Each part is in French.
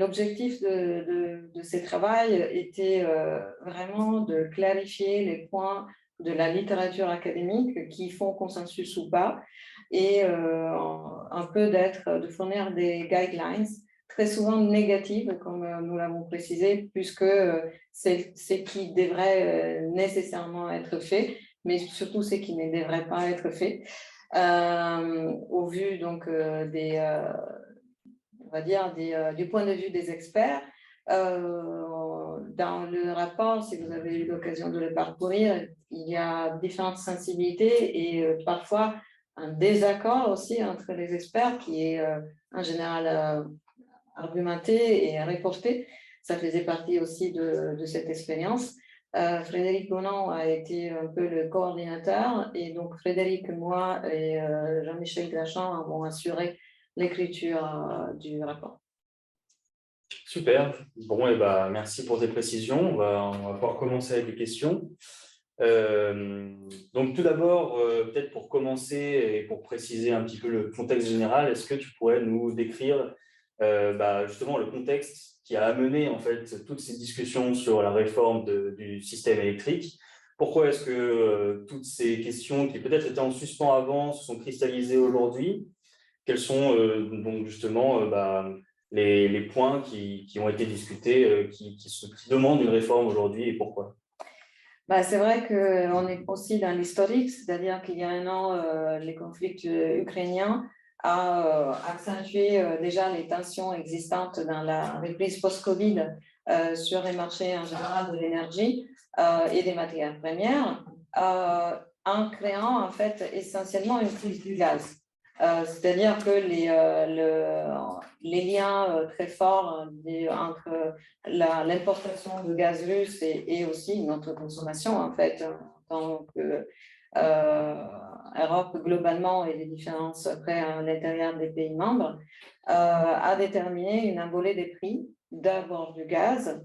l'objectif de ces travaux était vraiment de clarifier les points de la littérature académique qui font consensus ou pas, et un peu de fournir des guidelines, très souvent négatives, comme nous l'avons précisé, puisque c'est ce qui devrait nécessairement être fait, mais surtout ce qui ne devrait pas être fait, au vu donc on va dire du point de vue des experts. Dans le rapport, si vous avez eu l'occasion de le parcourir, il y a différentes sensibilités et parfois un désaccord aussi entre les experts qui est en général argumenté et reporté. Ça faisait partie aussi de cette expérience. Frédéric Bonan a été un peu le coordinateur, et donc Frédéric, moi et Jean-Michel Grachan avons assuré l'écriture du rapport. Super. Bon, et ben, merci pour tes précisions. On va pouvoir commencer avec les questions. Donc, tout d'abord, peut-être pour commencer et pour préciser un petit peu le contexte général, est-ce que tu pourrais nous décrire justement le contexte qui a amené en fait toutes ces discussions sur la réforme du système électrique? Pourquoi est-ce que toutes ces questions qui peut-être étaient en suspens avant se sont cristallisées aujourd'hui? Quels sont donc justement les points qui ont été discutés, qui demandent une réforme aujourd'hui, et pourquoi? C'est vrai qu'on est aussi dans l'historique, c'est-à-dire qu'il y a un an, les conflits ukrainiens a accentué déjà les tensions existantes dans la reprise post-Covid sur les marchés en général de l'énergie et des matières premières, en créant en fait essentiellement une crise du gaz. C'est-à-dire que les liens très forts entre l'importation de gaz russe et aussi notre consommation, en fait, en tant qu'Europe globalement, et les différences après à l'intérieur des pays membres, a déterminé une envolée des prix, d'abord du gaz,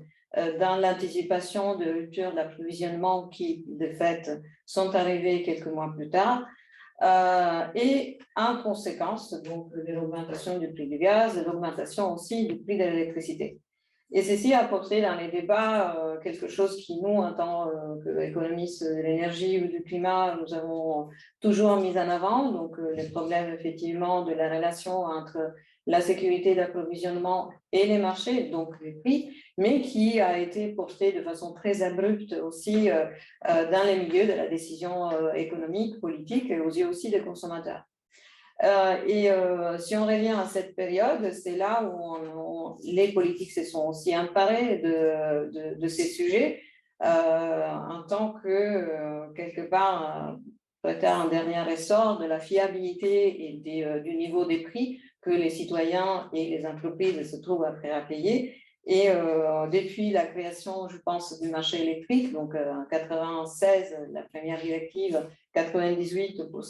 dans l'anticipation de ruptures d'approvisionnement qui, de fait, sont arrivées quelques mois plus tard. Et en conséquence, donc, de l'augmentation du prix du gaz, de l'augmentation aussi du prix de l'électricité. Et ceci a apporté dans les débats quelque chose qui, nous, en tant qu'économistes de l'énergie ou du climat, nous avons toujours mis en avant, donc les problèmes effectivement de la relation entre la sécurité d'approvisionnement et les marchés, donc les prix, mais qui a été porté de façon très abrupte aussi dans les milieux de la décision économique, politique, et aux yeux aussi des consommateurs. Si on revient à cette période, c'est là où les politiques se sont aussi emparés de ces sujets en tant que, quelque part, peut-être un dernier ressort de la fiabilité et du niveau des prix que les citoyens et les entreprises se trouvent après à payer. Et depuis la création, je pense, du marché électrique, donc en 96, la première directive, 98 pour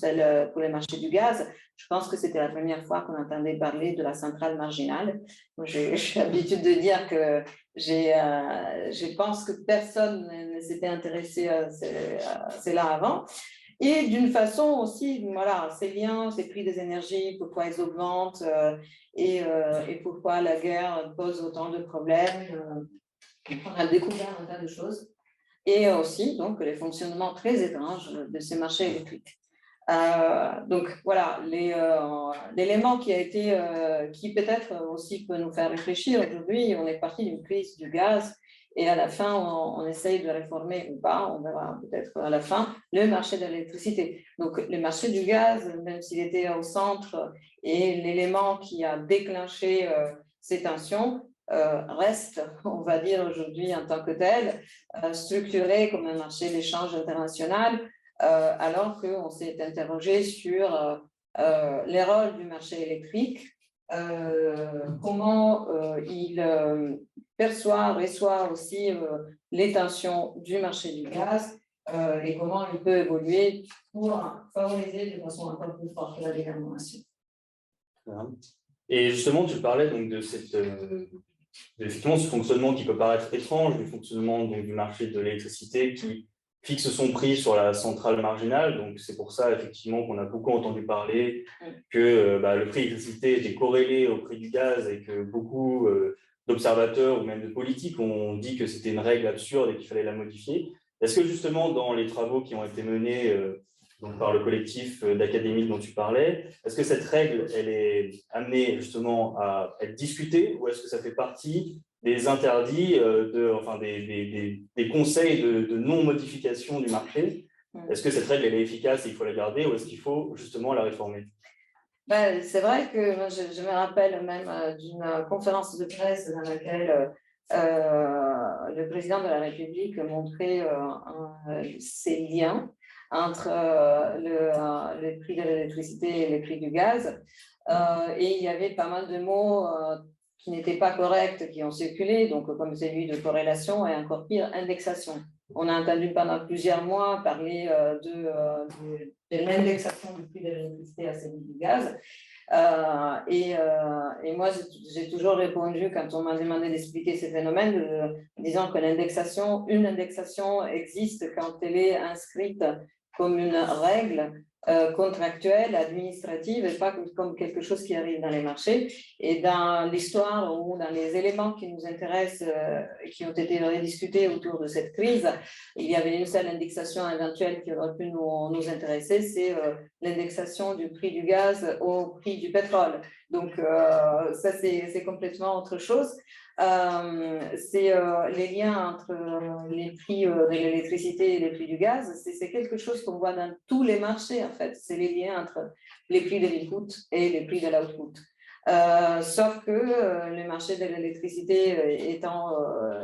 les marchés du gaz, je pense que c'était la première fois qu'on entendait parler de la centrale marginale. J'ai l'habitude de dire que je pense que personne ne s'était intéressé à cela avant. Et d'une façon aussi, voilà, ces liens, ces prix des énergies, pourquoi ils augmentent et pourquoi la guerre pose autant de problèmes. On a découvert un tas de choses. Et aussi, donc, les fonctionnements très étranges de ces marchés électriques. Donc, voilà, l'élément qui peut-être aussi peut nous faire réfléchir aujourd'hui. On est parti d'une crise du gaz. Et à la fin, on essaye de réformer ou pas, on verra peut-être à la fin, le marché de l'électricité. Donc, le marché du gaz, même s'il était au centre et l'élément qui a déclenché ces tensions, reste, on va dire aujourd'hui en tant que tel, structuré comme un marché d'échange international, alors qu'on s'est interrogé sur les rôles du marché électrique, comment il perçoit, reçoit aussi les tensions du marché du gaz et comment il peut évoluer pour favoriser de façon encore plus forte la décarbonation. Et justement, tu parlais donc de effectivement ce fonctionnement qui peut paraître étrange, du fonctionnement donc, du marché de l'électricité qui fixe son prix sur la centrale marginale. Donc, c'est pour ça, effectivement, qu'on a beaucoup entendu parler que le prix de l'électricité était corrélé au prix du gaz et que beaucoup d'observateurs ou même de politiques ont dit que c'était une règle absurde et qu'il fallait la modifier. Est-ce que justement, dans les travaux qui ont été menés donc par le collectif d'académiques dont tu parlais, est-ce que cette règle, elle est amenée justement à être discutée ou est-ce que ça fait partie des interdits, enfin des conseils de non-modification du marché? Est-ce que cette règle, elle est efficace et il faut la garder ou est-ce qu'il faut justement la réformer? Ben, c'est vrai que moi, je me rappelle même d'une conférence de presse dans laquelle le président de la République montrait ces liens entre les prix de l'électricité et les prix du gaz. Et il y avait pas mal de mots qui n'étaient pas corrects, qui ont circulé, donc comme celui de corrélation et encore pire, indexation. On a entendu pendant plusieurs mois parler de l'indexation du prix de l'électricité à celui du gaz. Et moi, j'ai toujours répondu, quand on m'a demandé d'expliquer ces phénomènes, disant que une indexation existe quand elle est inscrite comme une règle contractuelle, administrative, et pas comme quelque chose qui arrive dans les marchés. Et dans l'histoire ou dans les éléments qui nous intéressent et qui ont été rediscutés autour de cette crise, il y avait une seule indexation éventuelle qui aurait pu nous intéresser, c'est l'indexation du prix du gaz au prix du pétrole. Donc, ça, c'est complètement autre chose. C'est les liens entre les prix de l'électricité et les prix du gaz, c'est quelque chose qu'on voit dans tous les marchés en fait, c'est les liens entre les prix de l'input et les prix de l'output. Sauf que le marché de l'électricité étant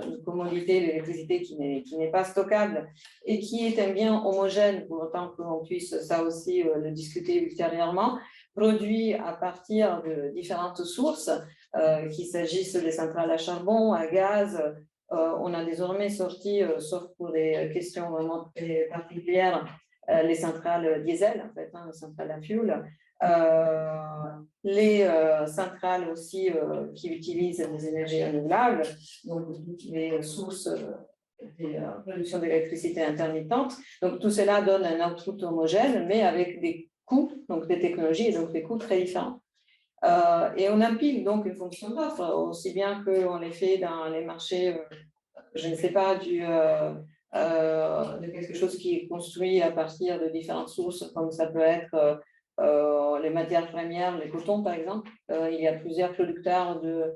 une commodité, l'électricité qui n'est pas stockable et qui est un bien homogène, pour autant qu'on puisse ça aussi le discuter ultérieurement, produit à partir de différentes sources, qu'il s'agisse des centrales à charbon, à gaz. On a désormais sorti, sauf pour des questions vraiment très particulières, les centrales diesel, en fait, les centrales à fuel, les centrales aussi qui utilisent des énergies renouvelables, donc les sources de production d'électricité intermittente. Donc tout cela donne un output homogène, mais avec des coûts, donc des technologies et donc des coûts très différents. Et on empile donc une fonction d'offre, aussi bien qu'on les fait dans les marchés, je ne sais pas, de quelque chose qui est construit à partir de différentes sources, comme ça peut être les matières premières, les cotons par exemple. Il y a plusieurs producteurs de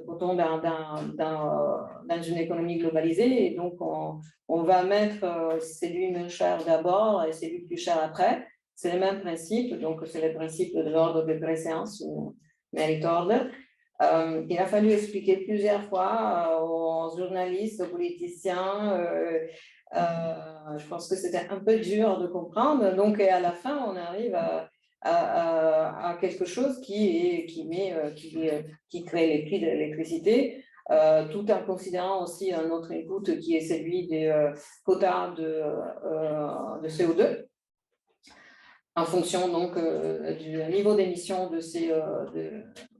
coton dans une économie globalisée, et donc on va mettre celui moins cher d'abord et celui plus cher après. C'est le même principe, donc c'est le principe de l'ordre de préséance ou merit order. Il a fallu expliquer plusieurs fois aux journalistes, aux politiciens. Je pense que c'était un peu dur de comprendre. Donc, à la fin, on arrive à quelque chose qui crée les prix de l'électricité, tout en considérant aussi un autre input qui est celui des quotas de CO2. En fonction donc du niveau d'émission de ces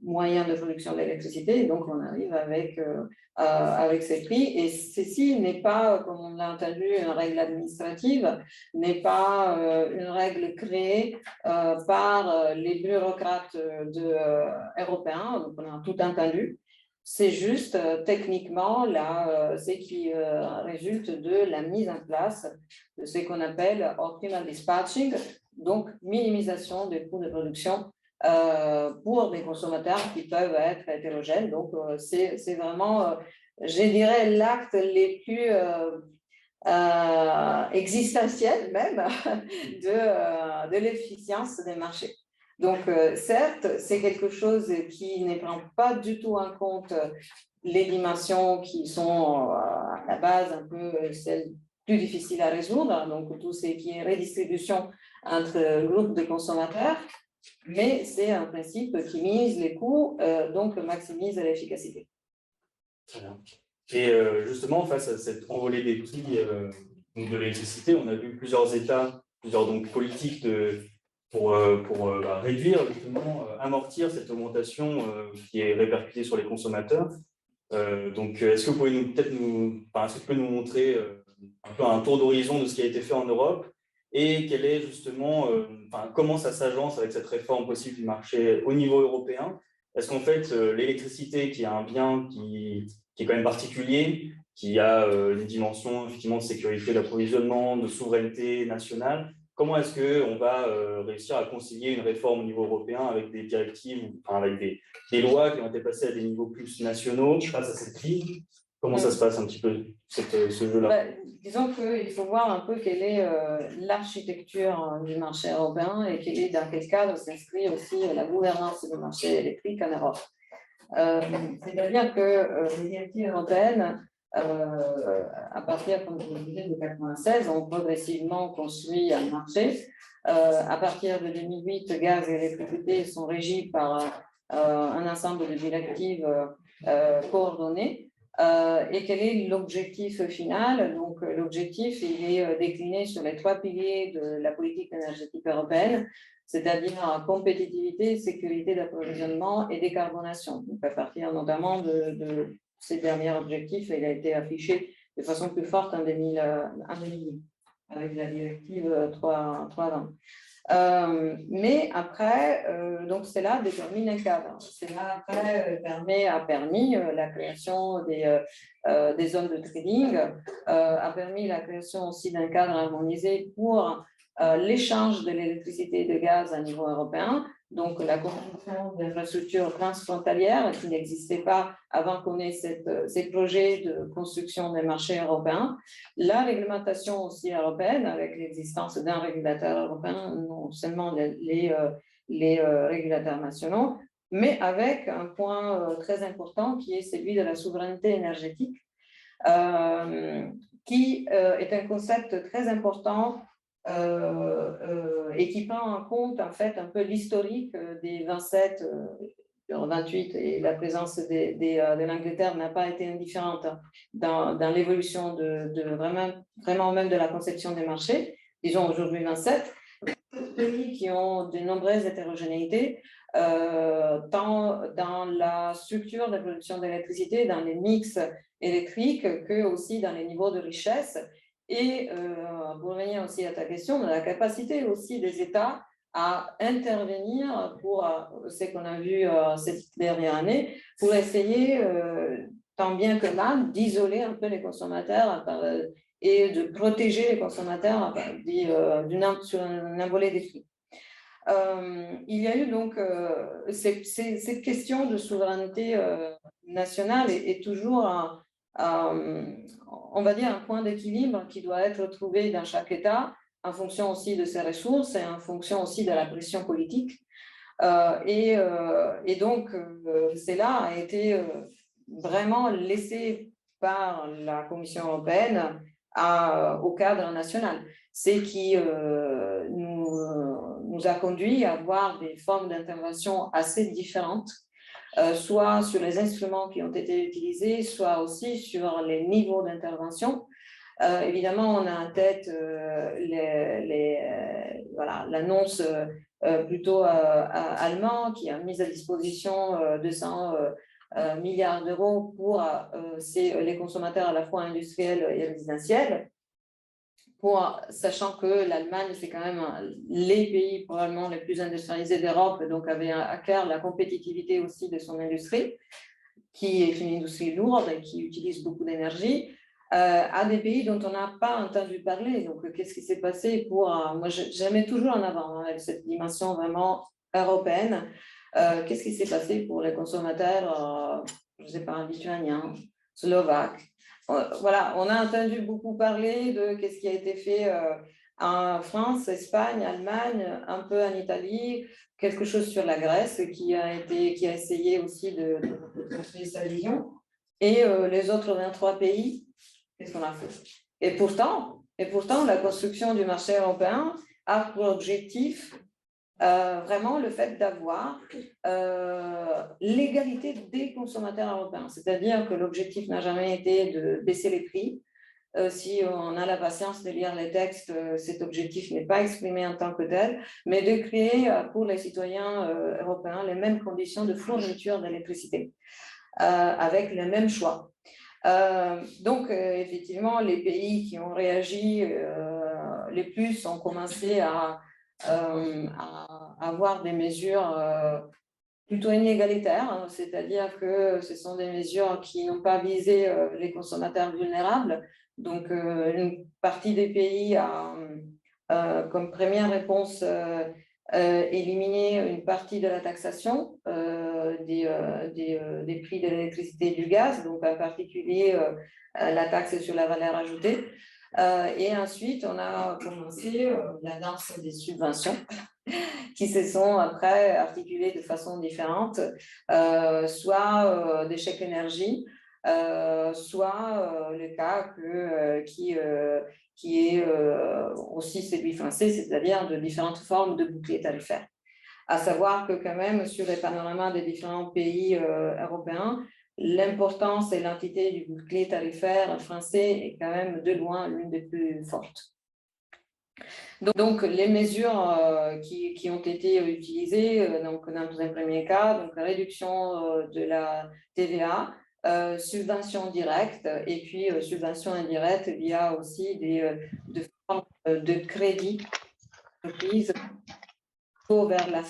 moyens de production d'électricité. Donc, on arrive avec ces prix. Et ceci n'est pas, comme on l'a entendu, une règle administrative, n'est pas une règle créée par les bureaucrates européens. Donc, on a tout entendu. C'est juste techniquement, là, ce qui résulte de la mise en place de ce qu'on appelle optimal dispatching, donc minimisation des coûts de production pour des consommateurs qui peuvent être hétérogènes. Donc, c'est vraiment, je dirais, l'acte les plus existentiels même de l'efficience des marchés. Donc, certes, c'est quelque chose qui ne prend pas du tout en compte les dimensions qui sont à la base un peu celles plus difficiles à résoudre, donc tout ce qui est redistribution entre groupes de consommateurs, mais c'est un principe qui mise les coûts, donc maximise l'efficacité. Très bien. Et justement, face à cette envolée des prix de l'électricité, on a vu plusieurs États, plusieurs donc, politiques pour réduire, justement, amortir cette augmentation qui est répercutée sur les consommateurs. Donc, est-ce que vous pouvez est-ce que tu peux nous montrer un peu un tour d'horizon de ce qui a été fait en Europe et quel est justement, comment ça s'agence avec cette réforme possible du marché au niveau européen est-ce qu'en fait, l'électricité, qui est un bien qui est quand même particulier, qui a une dimension effectivement de sécurité d'approvisionnement, de souveraineté nationale, comment est-ce qu'on va réussir à concilier une réforme au niveau européen avec des directives, enfin, avec des lois qui ont été passées à des niveaux plus nationaux face à cette crise? Comment ça se passe un petit peu, ce jeu-là? Disons qu'il faut voir un peu quelle est l'architecture du marché européen et dans quel cadre s'inscrit aussi la gouvernance du marché électrique en Europe. C'est-à-dire que les directives européennes, à partir, comme je le disais, de 1996, ont progressivement construit un marché. À partir de 2008, gaz et électricité sont régis par un ensemble de directives coordonnées. Et quel est l'objectif final? Donc, l'objectif, il est décliné sur les 3 piliers de la politique énergétique européenne, c'est-à-dire compétitivité, sécurité d'approvisionnement et décarbonation. Donc, à partir notamment de ces derniers objectifs, il a été affiché de façon plus forte en 2000, avec la directive 320. Mais après, donc cela détermine un cadre. Cela après a permis la création des zones de trading, a permis la création aussi d'un cadre harmonisé pour l'échange de l'électricité et de gaz à niveau européen, donc la construction d'infrastructures transfrontalières qui n'existaient pas avant qu'on ait ces projets de construction des marchés européens, la réglementation aussi européenne avec l'existence d'un régulateur européen, non seulement les régulateurs nationaux, mais avec un point très important qui est celui de la souveraineté énergétique, qui est un concept très important et qui prend en compte en fait un peu l'historique des 27, 28 et la présence de l'Angleterre n'a pas été indifférente dans l'évolution vraiment même de la conception des marchés. Disons aujourd'hui 27 pays qui ont de nombreuses hétérogénéités, tant dans la structure de production d'électricité, dans les mix électriques, que aussi dans les niveaux de richesse. Et pour revenir aussi à ta question, la capacité aussi des États à intervenir pour ce qu'on a vu cette dernière année, pour essayer, tant bien que mal, d'isoler un peu les consommateurs et de protéger les consommateurs sur un volet des prix. Il y a eu donc cette question de souveraineté nationale est toujours on va dire un point d'équilibre qui doit être trouvé dans chaque État en fonction aussi de ses ressources et en fonction aussi de la pression politique. Et donc, cela a été vraiment laissé par la Commission européenne au cadre national. C'est qui nous a conduit à avoir des formes d'intervention assez différentes, soit sur les instruments qui ont été utilisés, soit aussi sur les niveaux d'intervention. Évidemment, on a en tête l'annonce plutôt allemand qui a mis à disposition 200 milliards d'euros pour les consommateurs à la fois industriels et résidentiels, sachant que l'Allemagne, c'est quand même les pays probablement les plus industrialisés d'Europe, donc avait à cœur la compétitivité aussi de son industrie, qui est une industrie lourde et qui utilise beaucoup d'énergie, à des pays dont on n'a pas entendu parler. Donc, qu'est-ce qui s'est passé moi, je mets toujours en avant avec cette dimension vraiment européenne. Qu'est-ce qui s'est passé pour les consommateurs, je ne sais pas, lituaniens, slovaques? Voilà, on a entendu beaucoup parler de qu'est-ce qui a été fait en France, Espagne, Allemagne, un peu en Italie, quelque chose sur la Grèce qui a essayé aussi de construire sa vision. Et les autres 23 pays, qu'est-ce qu'on a fait? Et pourtant, la construction du marché européen a pour objectif vraiment le fait d'avoir l'égalité des consommateurs européens. C'est-à-dire que l'objectif n'a jamais été de baisser les prix. Si on a la patience de lire les textes, cet objectif n'est pas exprimé en tant que tel, mais de créer pour les citoyens européens les mêmes conditions de fourniture d'électricité, avec les mêmes choix. Donc, effectivement, les pays qui ont réagi les plus ont commencé à avoir des mesures plutôt inégalitaires, hein, c'est-à-dire que ce sont des mesures qui n'ont pas visé les consommateurs vulnérables. Donc, une partie des pays a, comme première réponse, éliminer une partie de la taxation des prix de l'électricité et du gaz, donc en particulier la taxe sur la valeur ajoutée. Et ensuite, on a commencé la danse des subventions qui se sont après articulées de façon différente, soit des chèques énergie, soit le cas qui est aussi celui français, c'est-à-dire de différentes formes de boucliers tarifaires. À savoir que quand même, sur les panoramas des différents pays européens, l'importance et l'entité du bouclier tarifaire français est quand même de loin l'une des plus fortes. Donc, les mesures qui ont été utilisées, donc dans un premier cas, donc réduction de la TVA, subvention directe et puis subvention indirecte via aussi des formes de crédit d'entreprise vers la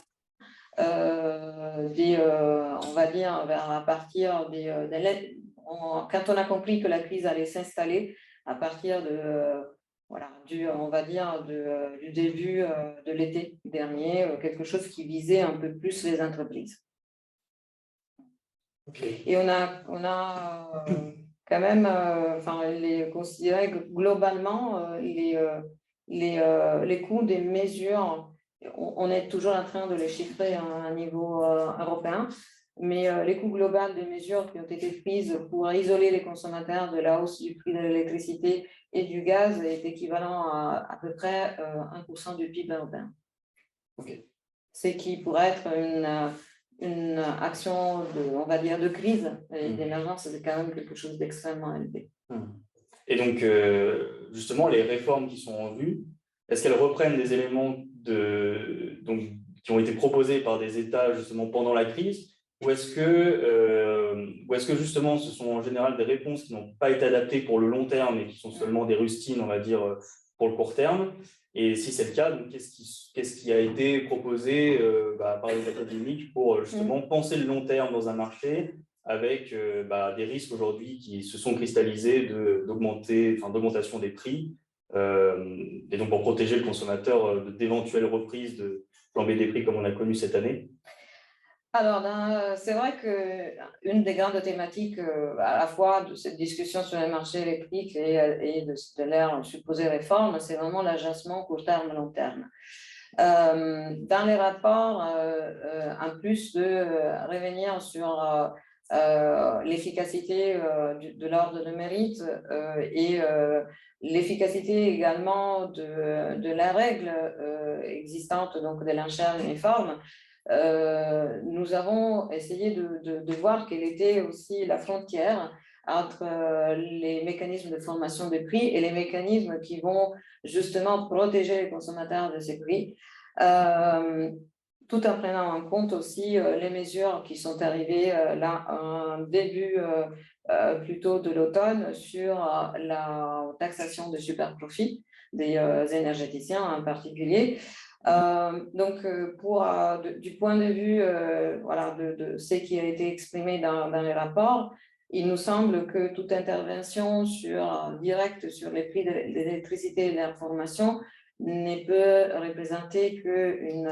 on va dire à partir quand on a compris que la crise allait s'installer à partir de voilà, on va dire du début de l'été dernier, quelque chose qui visait un peu plus les entreprises. Okay. Et on a quand même, les considéré que globalement, les coûts des mesures, on est toujours en train de les chiffrer à un niveau européen, mais les coûts globaux des mesures qui ont été prises pour isoler les consommateurs de la hausse du prix de l'électricité et du gaz est équivalent à peu près 1% du PIB européen. Okay. Ce qui pourrait être une action on va dire, de crise et d'émergence, c'est quand même quelque chose d'extrêmement élevé. Et donc, justement, les réformes qui sont en vue, est-ce qu'elles reprennent des éléments qui ont été proposés par des États justement pendant la crise, ou est-ce que justement ce sont en général des réponses qui n'ont pas été adaptées pour le long terme et qui sont seulement des rustines, on va dire, pour le court terme? Et si c'est le cas, donc qu'est-ce qui a été proposé par les académiques pour justement penser le long terme dans un marché avec des risques aujourd'hui qui se sont cristallisés d'augmentation des prix et donc pour protéger le consommateur d'éventuelles reprises de flambée des prix comme on a connu cette année? Alors, c'est vrai qu'une des grandes thématiques à la fois de cette discussion sur les marchés électriques et de l'ère supposée réforme, c'est vraiment l'agencement court terme, long terme. Dans les rapports, en plus de revenir sur l'efficacité de l'ordre de mérite et l'efficacité également de la règle existante, donc de l'enchère uniforme, nous avons essayé de voir quelle était aussi la frontière entre les mécanismes de formation des prix et les mécanismes qui vont justement protéger les consommateurs de ces prix, tout en prenant en compte aussi les mesures qui sont arrivées là en début plutôt de l'automne sur la taxation de super profits des énergéticiens en particulier. Du point de vue voilà, de ce qui a été exprimé dans les rapports, il nous semble que toute intervention directe sur les prix de l'électricité et de l'information ne peut représenter qu'une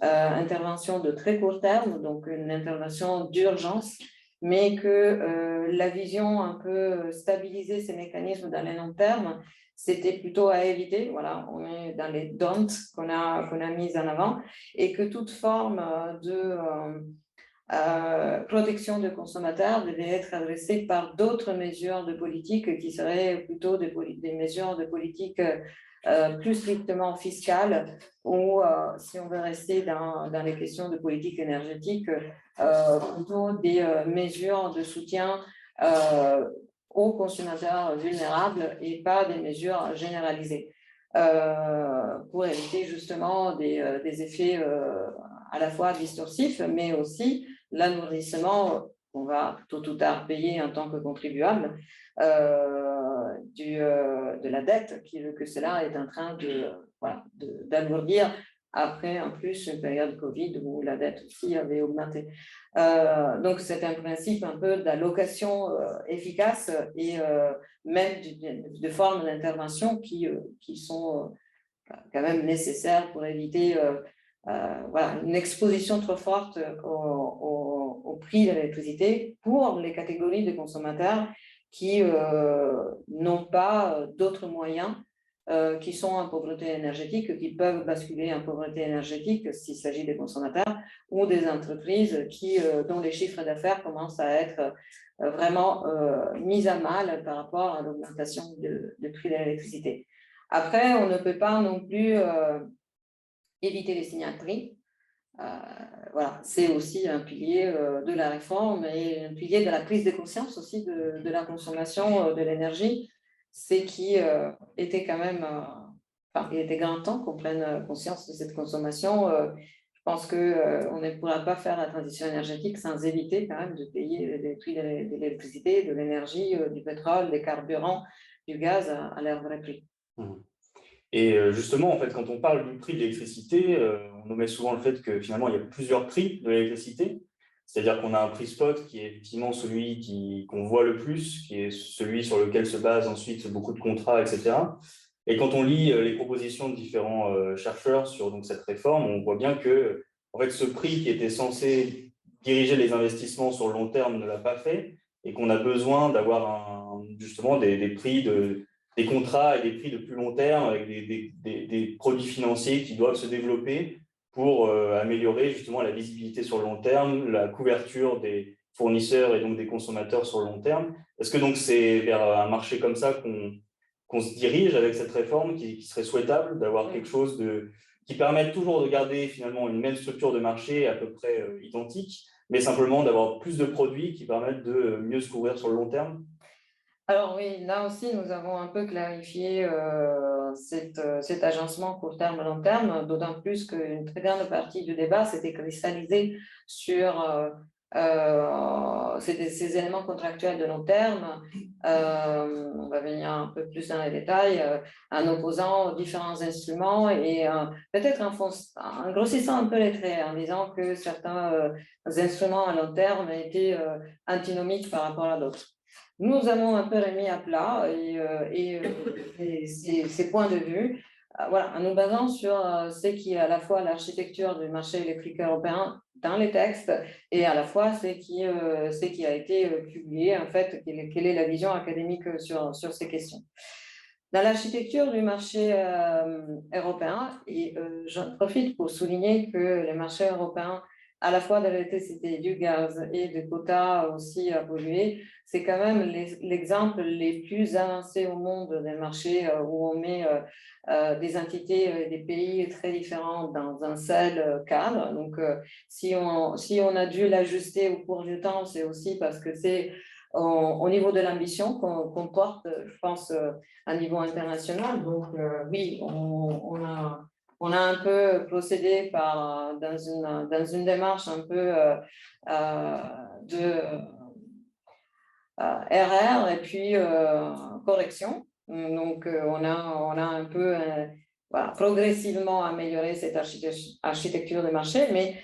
intervention de très court terme, donc une intervention d'urgence, mais que la vision un peu stabiliser ces mécanismes dans le long terme, c'était plutôt à éviter. Voilà, on est dans les don'ts qu'on a mis en avant, et que toute forme de protection de consommateurs devait être adressée par d'autres mesures de politique qui seraient plutôt des mesures de politique plus strictement fiscales, ou si on veut rester dans les questions de politique énergétique, plutôt des mesures de soutien aux consommateurs vulnérables et pas des mesures généralisées pour éviter justement des effets à la fois distorsifs, mais aussi l'alourdissement qu'on va tôt ou tard payer en tant que contribuable de la dette que cela est en train d'alourdir après en plus une période Covid où la dette aussi avait augmenté. Donc c'est un principe un peu d'allocation efficace et même de formes d'intervention qui sont quand même nécessaires pour éviter voilà, une exposition trop forte au prix de l'électricité pour les catégories de consommateurs qui n'ont pas d'autres moyens, qui sont en pauvreté énergétique, qui peuvent basculer en pauvreté énergétique s'il s'agit des consommateurs ou des entreprises dont les chiffres d'affaires commencent à être vraiment mis à mal par rapport à l'augmentation du prix de l'électricité. Après, on ne peut pas non plus éviter les signaux de prix. Voilà, c'est aussi un pilier de la réforme et un pilier de la prise de conscience aussi de la consommation de l'énergie. C'est qui était quand même, enfin, il était grand temps qu'on prenne conscience de cette consommation. Je pense qu'on ne pourra pas faire la transition énergétique sans éviter quand même de payer les prix de l'électricité, de l'énergie, du pétrole, des carburants, du gaz à leur vrai prix. Et justement, en fait, quand on parle du prix de l'électricité, on omet souvent le fait que finalement, il y a plusieurs prix de l'électricité. C'est-à-dire qu'on a un prix spot qui est effectivement celui qu'on voit le plus, qui est celui sur lequel se basent ensuite beaucoup de contrats, etc. Et quand on lit les propositions de différents chercheurs sur donc, cette réforme, on voit bien que en fait, ce prix qui était censé diriger les investissements sur le long terme ne l'a pas fait et qu'on a besoin d'avoir justement des prix des contrats et des prix de plus long terme avec des produits financiers qui doivent se développer pour améliorer justement la visibilité sur le long terme, la couverture des fournisseurs et donc des consommateurs sur le long terme. Est-ce que donc c'est vers un marché comme ça qu'on se dirige avec cette réforme qui serait souhaitable d'avoir quelque chose qui permette toujours de garder finalement une même structure de marché à peu près identique, mais simplement d'avoir plus de produits qui permettent de mieux se couvrir sur le long terme? Alors oui, là aussi, nous avons un peu clarifié cet agencement court terme, long terme, d'autant plus qu'une très grande partie du débat s'était cristallisée sur ces éléments contractuels de long terme. On va venir un peu plus dans les détails, en opposant différents instruments et peut-être en grossissant un peu les traits, en disant que certains instruments à long terme étaient antinomiques par rapport à d'autres. Nous avons un peu remis à plat ces points de vue, voilà, en nous basant sur ce qui est à la fois l'architecture du marché électrique européen dans les textes et à la fois ce qui a été publié, en fait, quelle est la vision académique sur ces questions. Dans l'architecture du marché européen, et j'en profite pour souligner que les marchés européens, à la fois de l'électricité, du gaz et des quotas aussi à polluer, c'est quand même l'exemple les plus avancés au monde des marchés où on met des entités et des pays très différents dans un seul cadre. Donc, si on a dû l'ajuster au cours du temps, c'est aussi parce que c'est au niveau de l'ambition qu'on porte, je pense, à niveau international. Donc, oui, on a un peu procédé dans une démarche un peu de RR et puis correction. Donc, on a un peu voilà, progressivement amélioré cette architecture de marché, mais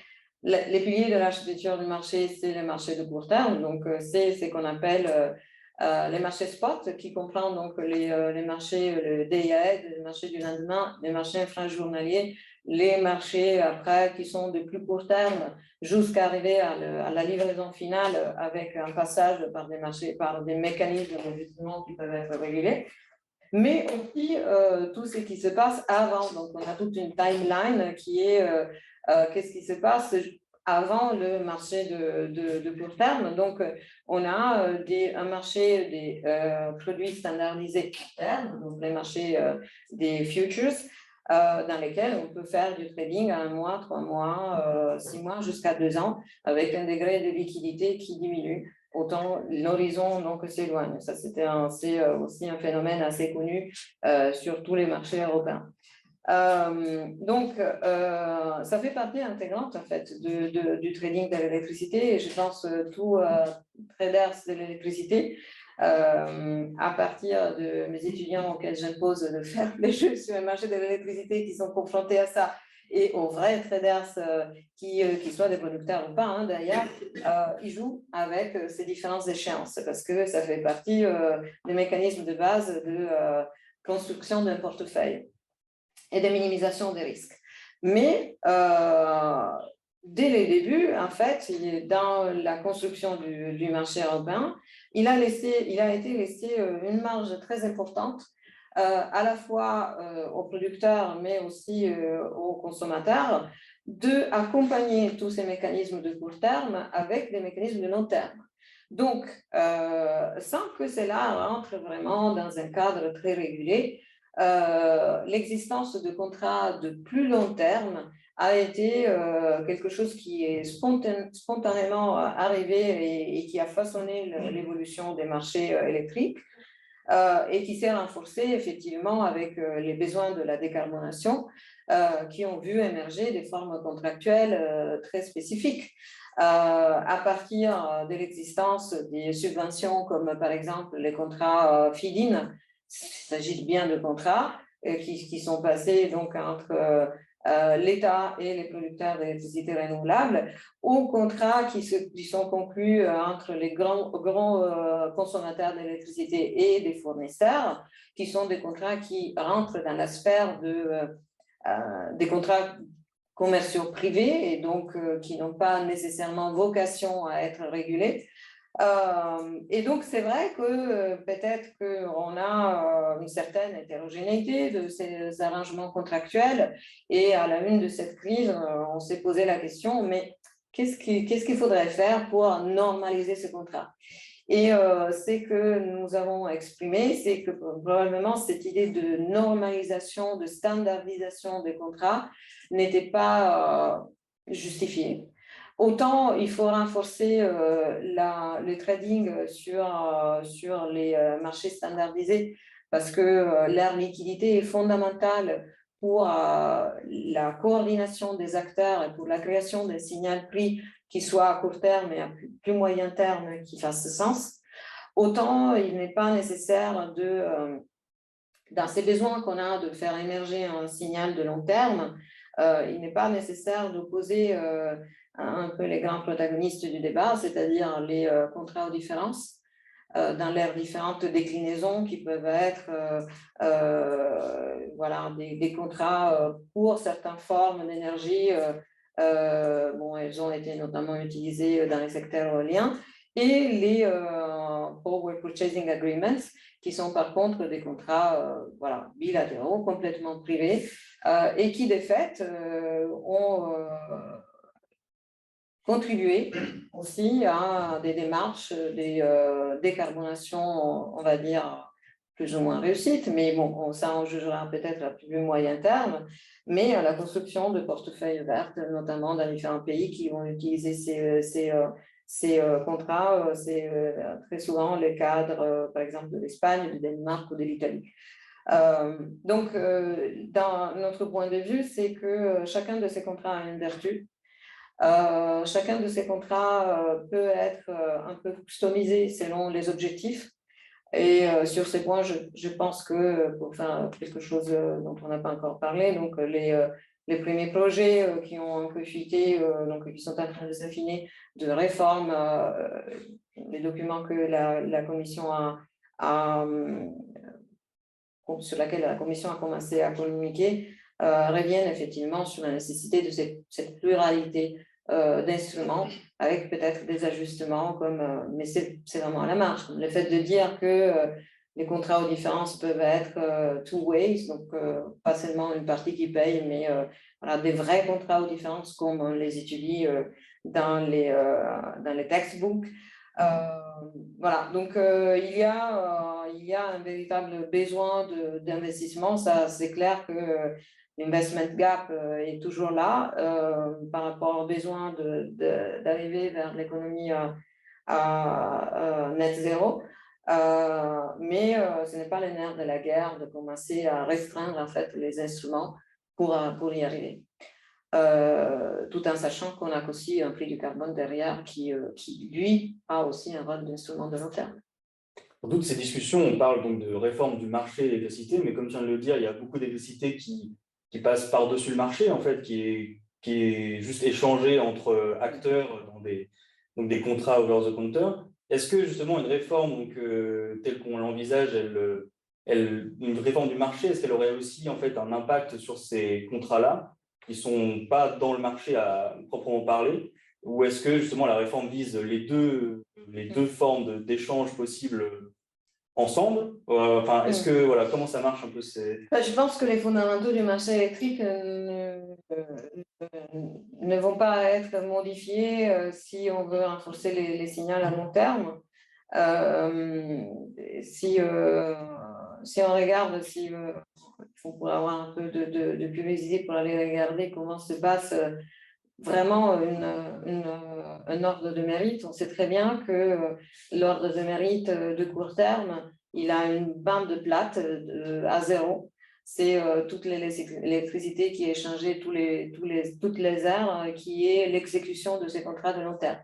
les piliers de l'architecture du marché, c'est les marchés de court terme. Donc, c'est ce qu'on appelle les marchés spot, qui comprend donc les marchés, le day ahead, les marchés du lendemain, les marchés infrajournaliers, les marchés après qui sont de plus court terme jusqu'à arriver à la livraison finale avec un passage par des marchés, par des mécanismes justement qui peuvent être régulés. Mais aussi tout ce qui se passe avant. Donc, on a toute une timeline qui est qu'est-ce qui se passe avant le marché de court terme. Donc, on a un marché des produits standardisés court terme, donc les marchés des futures, dans lesquels on peut faire du trading à 1 mois, 3 mois, 6 mois, jusqu'à 2 ans, avec un degré de liquidité qui diminue. Autant l'horizon donc s'éloigne. Ça, c'est aussi un phénomène assez connu sur tous les marchés européens. Donc, ça fait partie intégrante en fait du trading de l'électricité et je pense tous traders de l'électricité, à partir de mes étudiants auxquels j'impose de faire des jeux sur le marché de l'électricité qui sont confrontés à ça et aux vrais traders qui soient des producteurs ou pas, hein, d'ailleurs, ils jouent avec ces différentes échéances parce que ça fait partie des mécanismes de base de construction d'un portefeuille et de minimisation des risques. Mais dès les débuts, en fait, dans la construction du marché européen, il a été laissé une marge très importante à la fois aux producteurs, mais aussi aux consommateurs, d'accompagner tous ces mécanismes de court terme avec des mécanismes de long terme. Donc, sans que cela rentre vraiment dans un cadre très régulé, l'existence de contrats de plus long terme a été quelque chose qui est spontanément arrivé et qui a façonné l'évolution des marchés électriques et qui s'est renforcé effectivement avec les besoins de la décarbonation qui ont vu émerger des formes contractuelles très spécifiques. À partir de l'existence des subventions comme par exemple les contrats feed-in, il s'agit bien de contrats qui sont passés donc entre l'État et les producteurs d'électricité renouvelable, aux contrats qui sont conclus entre les grands consommateurs d'électricité et des fournisseurs, qui sont des contrats qui rentrent dans la sphère des contrats commerciaux privés et donc qui n'ont pas nécessairement vocation à être régulés. Et donc, c'est vrai que peut-être qu'on a une certaine hétérogénéité de ces arrangements contractuels et à la une de cette crise, on s'est posé la question, mais qu'est-ce qu'il faudrait faire pour normaliser ce contrat? Et c'est que nous avons exprimé, c'est que probablement cette idée de normalisation, de standardisation des contrats n'était pas justifiée. Autant il faut renforcer le trading sur les marchés standardisés parce que leur liquidité est fondamentale pour la coordination des acteurs et pour la création d'un signal prix qui soit à court terme et à plus moyen terme qui fasse sens. Autant il n'est pas nécessaire dans ces besoins qu'on a de faire émerger un signal de long terme, il n'est pas nécessaire d'opposer un peu les grands protagonistes du débat, c'est-à-dire les contrats aux différences, dans leurs différentes déclinaisons qui peuvent être voilà, des contrats pour certaines formes d'énergie. Bon, elles ont été notamment utilisées dans les secteurs éoliens, et les Power Purchasing Agreements, qui sont par contre des contrats voilà, bilatéraux, complètement privés, et qui, de fait, ont contribué aussi à des démarches, des décarbonations, on va dire, plus ou moins réussites, mais bon, ça on jugera peut-être à plus moyen terme, mais à la construction de portefeuilles vertes, notamment dans différents pays qui vont utiliser ces contrats. C'est très souvent le cadre, par exemple, de l'Espagne, du Danemark ou de l'Italie. Donc, dans notre point de vue, c'est que chacun de ces contrats a une vertu. Chacun de ces contrats peut être un peu customisé selon les objectifs. Et sur ces points, je pense que pour faire quelque chose dont on n'a pas encore parlé, donc les premiers projets qui ont un peu fuité, donc qui sont en train de s'affiner, de réforme, les documents que la Commission sur laquelle la Commission a commencé à communiquer, reviennent effectivement sur la nécessité de cette pluralité d'instruments avec peut-être des ajustements, mais c'est vraiment à la marge. Le fait de dire que les contrats aux différences peuvent être two ways, donc pas seulement une partie qui paye, mais voilà, des vrais contrats aux différences comme on les étudie dans les textbooks. Voilà, donc il y a un véritable besoin d'investissement. Ça, c'est clair que l'investment gap est toujours là par rapport au besoin d'arriver vers l'économie à net zéro. Mais ce n'est pas le nerf de la guerre de commencer à restreindre en fait les instruments pour y arriver. Tout en sachant qu'on a aussi un prix du carbone derrière qui lui, a aussi un rôle d'instrument de long terme. Dans toutes ces discussions, on parle donc de réforme du marché de l'électricité, mais comme tu viens de le dire, il y a beaucoup d'électricité qui qui passe par-dessus le marché, en fait, qui est juste échangé entre acteurs donc des contrats over the counter. Est-ce que justement une réforme donc, telle qu'on l'envisage, une réforme du marché, est-ce qu'elle aurait aussi en fait un impact sur ces contrats-là qui ne sont pas dans le marché à proprement parler, ou est-ce que justement la réforme vise les deux formes d'échanges possibles ensemble? Enfin, est-ce que voilà, comment ça marche un peu Je pense que les fondamentaux du marché électrique ne vont pas être modifiés si on veut renforcer les signaux à long terme. Si on regarde, on pourrait avoir un peu de curiosité pour aller regarder comment se passe vraiment un ordre de mérite. On sait très bien que l'ordre de mérite de court terme, il a une bande plate à zéro. C'est toute l'électricité qui est échangée toutes les heures, qui est l'exécution de ces contrats de long terme.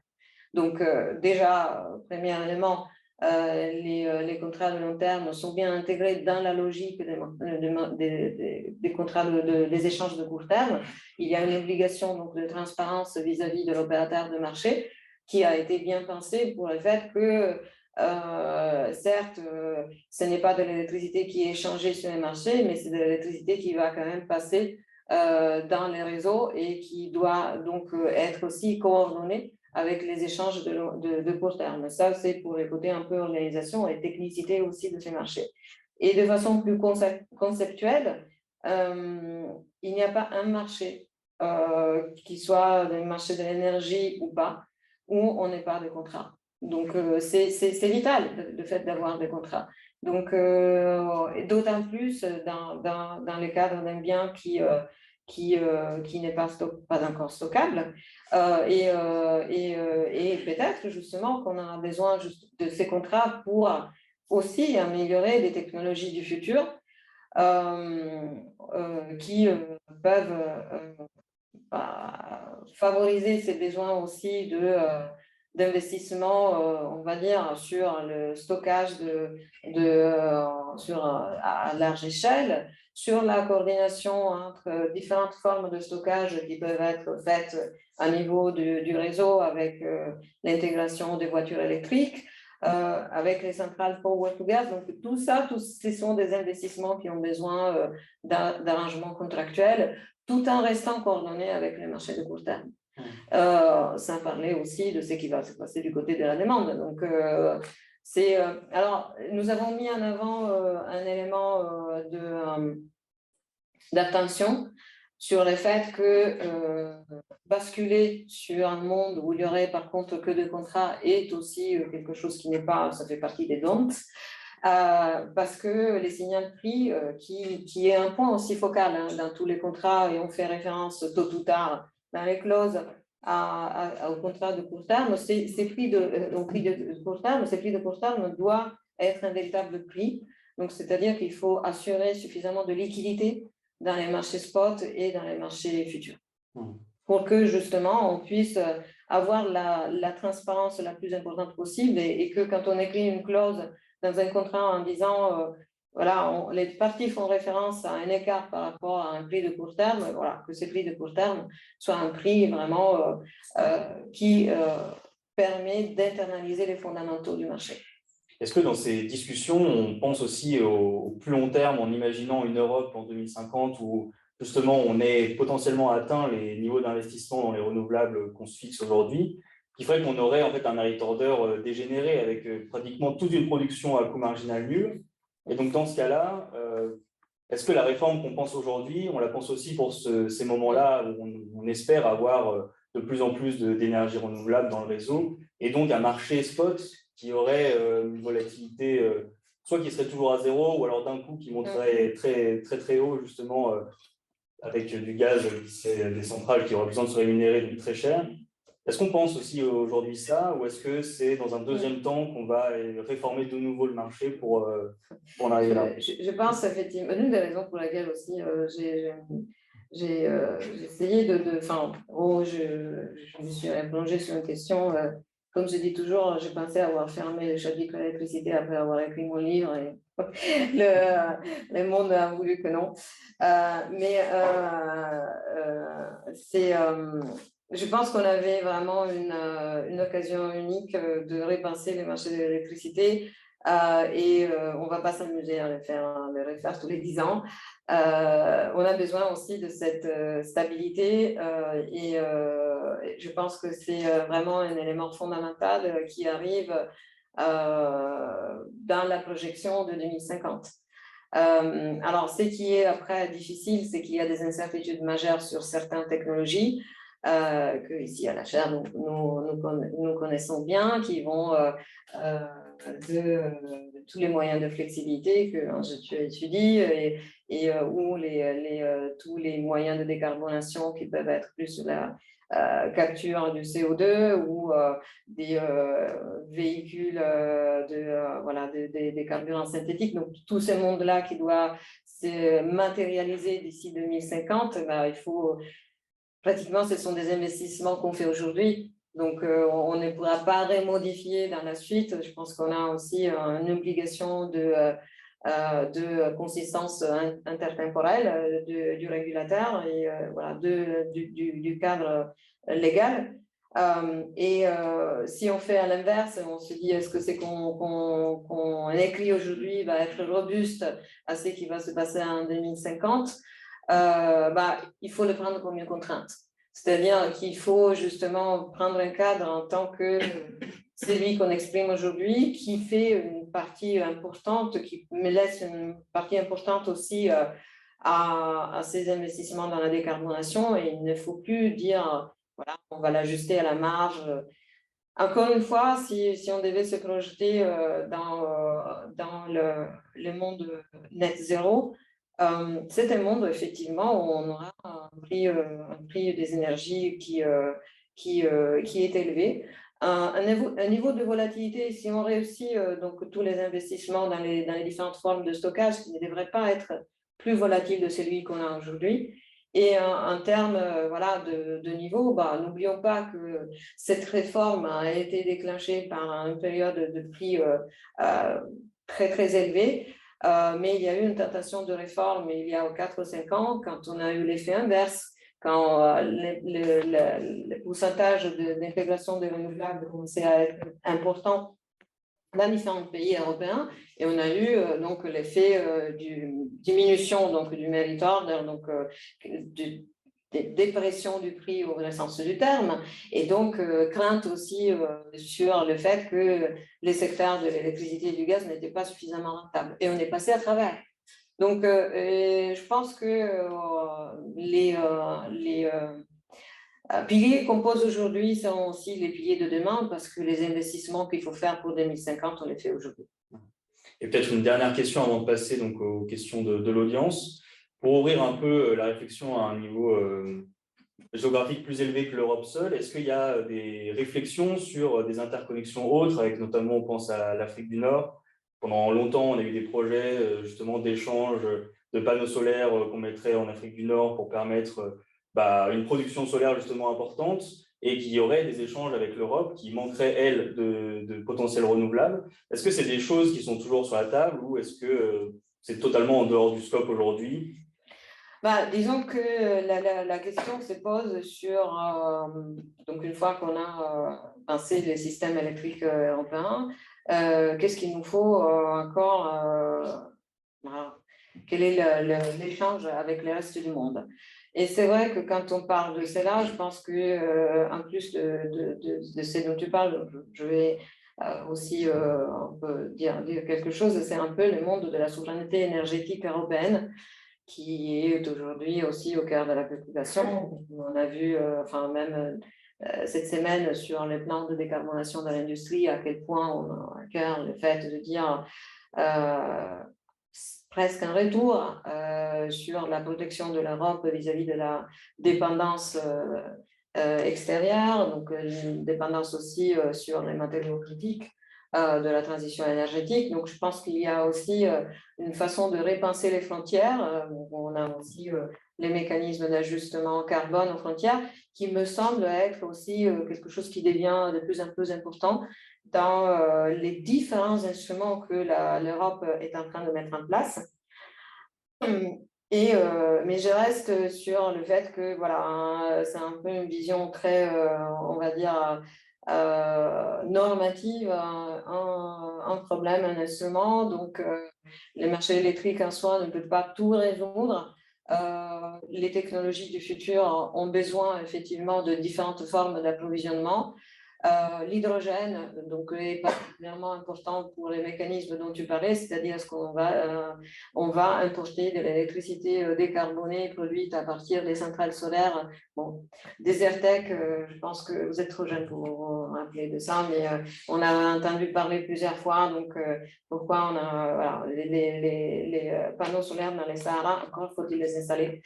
Donc déjà, premier élément, les contrats de long terme sont bien intégrés dans la logique des contrats des échanges de court terme. Il y a une obligation donc, de transparence vis-à-vis de l'opérateur de marché qui a été bien pensée pour le fait que, certes, ce n'est pas de l'électricité qui est échangée sur les marchés, mais c'est de l'électricité qui va quand même passer dans les réseaux et qui doit donc être aussi coordonnée avec les échanges de court terme. Ça, c'est pour les côtés un peu organisation et technicité aussi de ces marchés. Et de façon plus conceptuelle, il n'y a pas un marché, qui soit le marché de l'énergie ou pas, où on n'est pas de contrat. Donc, c'est vital, le fait d'avoir des contrats. Donc, d'autant plus dans le cadre d'un bien qui n'est pas encore stockable. Et peut-être justement qu'on a besoin de ces contrats pour aussi améliorer les technologies du futur qui peuvent favoriser ces besoins aussi d'investissement, on va dire, sur le stockage à large échelle, sur la coordination entre différentes formes de stockage qui peuvent être faites à niveau du réseau avec l'intégration des voitures électriques, avec les centrales power to gas. Donc tout ça, ce sont des investissements qui ont besoin d'arrangements contractuels tout en restant coordonnés avec les marchés de court terme. Sans parler aussi de ce qui va se passer du côté de la demande. Donc, alors, nous avons mis en avant un élément d'attention sur le fait que basculer sur un monde où il y aurait par contre que de contrats est aussi quelque chose qui n'est pas, ça fait partie des dons. Parce que les signaux de prix, qui est un point aussi focal dans tous les contrats, et on fait référence tôt ou tard dans les clauses au contrat de court terme, ces prix de court terme doit être un véritable prix. Donc, c'est-à-dire qu'il faut assurer suffisamment de liquidité dans les marchés spot et dans les marchés futurs. Pour que justement on puisse avoir la transparence la plus importante possible et que quand on écrit une clause dans un contrat en disant voilà, les parties font référence à un écart par rapport à un prix de court terme, voilà, que ce prix de court terme soit un prix vraiment qui permet d'internaliser les fondamentaux du marché. Est-ce que dans ces discussions, on pense aussi au plus long terme en imaginant une Europe en 2050 où justement on ait potentiellement atteint les niveaux d'investissement dans les renouvelables qu'on se fixe aujourd'hui, qui ferait qu'on aurait en fait un merit order dégénéré avec pratiquement toute une production à coût marginal nul. Et donc dans ce cas-là, est-ce que la réforme qu'on pense aujourd'hui, on la pense aussi pour ces moments-là où on espère avoir de plus en plus d'énergie renouvelable dans le réseau et donc un marché spot qui aurait une volatilité, soit qui serait toujours à zéro, ou alors d'un coup qui monterait très, très, très haut, justement, avec du gaz, c'est des centrales qui auraient besoin de se rémunérer donc très cher. Est-ce qu'on pense aussi aujourd'hui ça, ou est-ce que c'est dans un deuxième temps qu'on va réformer de nouveau le marché pour en arriver là? Je pense effectivement, l'une des raisons pour laquelle aussi j'ai essayé je me suis plongée sur une question comme je dis toujours, j'ai pensé avoir fermé le chapitre électricité après avoir écrit mon livre et le monde a voulu que non. Je pense qu'on avait vraiment une occasion unique de repenser les marchés de l'électricité et on ne va pas s'amuser à le refaire tous les 10 ans. On a besoin aussi de cette stabilité et je pense que c'est vraiment un élément fondamental qui arrive dans la projection de 2050. Alors, ce qui est après difficile, c'est qu'il y a des incertitudes majeures sur certaines technologies que ici à la chaire nous connaissons bien, qui vont de tous les moyens de flexibilité que tu étudies et où tous les moyens de décarbonation qui peuvent être plus la capture du CO2 ou des véhicules des carburants synthétiques. Donc, tout ce monde-là qui doit se matérialiser d'ici 2050, il faut pratiquement, ce sont des investissements qu'on fait aujourd'hui. Donc, on ne pourra pas remodifier dans la suite. Je pense qu'on a aussi une obligation de consistance intertemporelle du régulateur et du cadre légal. Si on fait à l'inverse, on se dit est-ce que c'est qu'on écrit aujourd'hui va être robuste à ce qui va se passer en 2050 il faut le prendre comme une contrainte. C'est-à-dire qu'il faut justement prendre un cadre en tant que celui qu'on exprime aujourd'hui, qui fait une partie importante, qui me laisse une partie importante aussi à ces investissements dans la décarbonation. Et il ne faut plus dire, voilà, on va l'ajuster à la marge. Encore une fois, si on devait se projeter dans le monde net zéro, c'est un monde effectivement où on aura un prix des énergies qui est élevé. Un niveau de volatilité, si on réussit donc tous les investissements dans les différentes formes de stockage qui ne devraient pas être plus volatiles de celui qu'on a aujourd'hui. Et en termes de niveau, n'oublions pas que cette réforme a été déclenchée par une période de prix très très élevée. Mais il y a eu une tentation de réforme il y a 4 ou 5 ans quand on a eu l'effet inverse, quand le pourcentage d'intégration des renouvelables commençait à être important dans différents pays européens et on a eu donc l'effet d'une diminution donc, du merit order, donc dépression du prix au vrai sens du terme, et donc crainte aussi sur le fait que les secteurs de l'électricité et du gaz n'étaient pas suffisamment rentables. Et on est passé à travers. Donc, je pense que les piliers qu'on pose aujourd'hui sont aussi les piliers de demain, parce que les investissements qu'il faut faire pour 2050, on les fait aujourd'hui. Et peut-être une dernière question avant de passer donc, aux questions de l'audience. Pour ouvrir un peu la réflexion à un niveau géographique plus élevé que l'Europe seule, est-ce qu'il y a des réflexions sur des interconnexions autres, avec notamment, on pense à l'Afrique du Nord. Pendant longtemps, on a eu des projets justement d'échange de panneaux solaires qu'on mettrait en Afrique du Nord pour permettre une production solaire justement importante et qu'il y aurait des échanges avec l'Europe qui manqueraient, elle, de potentiel renouvelable. Est-ce que c'est des choses qui sont toujours sur la table ou est-ce que c'est totalement en dehors du scope aujourd'hui ? Disons que la question se pose sur, donc une fois qu'on a pensé les systèmes électriques européens, qu'est-ce qu'il nous faut encore quel est l'échange avec le reste du monde? Et c'est vrai que quand on parle de cela, je pense que en plus de ce dont tu parles, je vais aussi on peut dire quelque chose, c'est un peu le monde de la souveraineté énergétique européenne, qui est aujourd'hui aussi au cœur de la préoccupation. On a vu, même cette semaine sur les plans de décarbonation de l'industrie, à quel point on a à cœur le fait de dire presque un retour sur la protection de l'Europe vis-à-vis de la dépendance extérieure, donc une dépendance aussi sur les matériaux critiques de la transition énergétique. Donc, je pense qu'il y a aussi une façon de repenser les frontières. On a aussi les mécanismes d'ajustement carbone aux frontières, qui me semble être aussi quelque chose qui devient de plus en plus important dans les différents instruments que l'Europe est en train de mettre en place. Mais je reste sur le fait que voilà, c'est un peu une vision très, on va dire, normative, un problème, un instrument. Donc, les marchés électriques en soi ne peuvent pas tout résoudre. Les technologies du futur ont besoin effectivement de différentes formes d'approvisionnement. L'hydrogène donc, est particulièrement important pour les mécanismes dont tu parlais, c'est-à-dire qu'on va importer de l'électricité décarbonée produite à partir des centrales solaires. Bon, Desertec, je pense que vous êtes trop jeune pour vous rappeler de ça, mais on a entendu parler plusieurs fois. Donc, pourquoi on a voilà, les panneaux solaires dans les Sahara, encore faut-il les installer.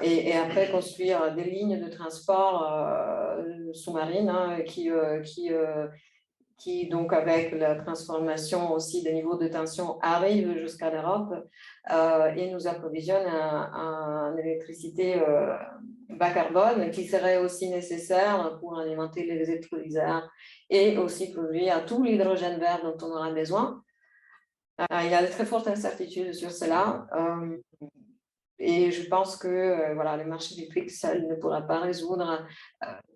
Et après construire des lignes de transport sous-marines qui, donc avec la transformation aussi des niveaux de tension, arrivent jusqu'à l'Europe et nous approvisionnent en électricité bas carbone qui serait aussi nécessaire pour alimenter les électrolyseurs et aussi produire tout l'hydrogène vert dont on aura besoin. Il y a de très fortes incertitudes sur cela. Et je pense que voilà, le marché électrique seul ne pourra pas résoudre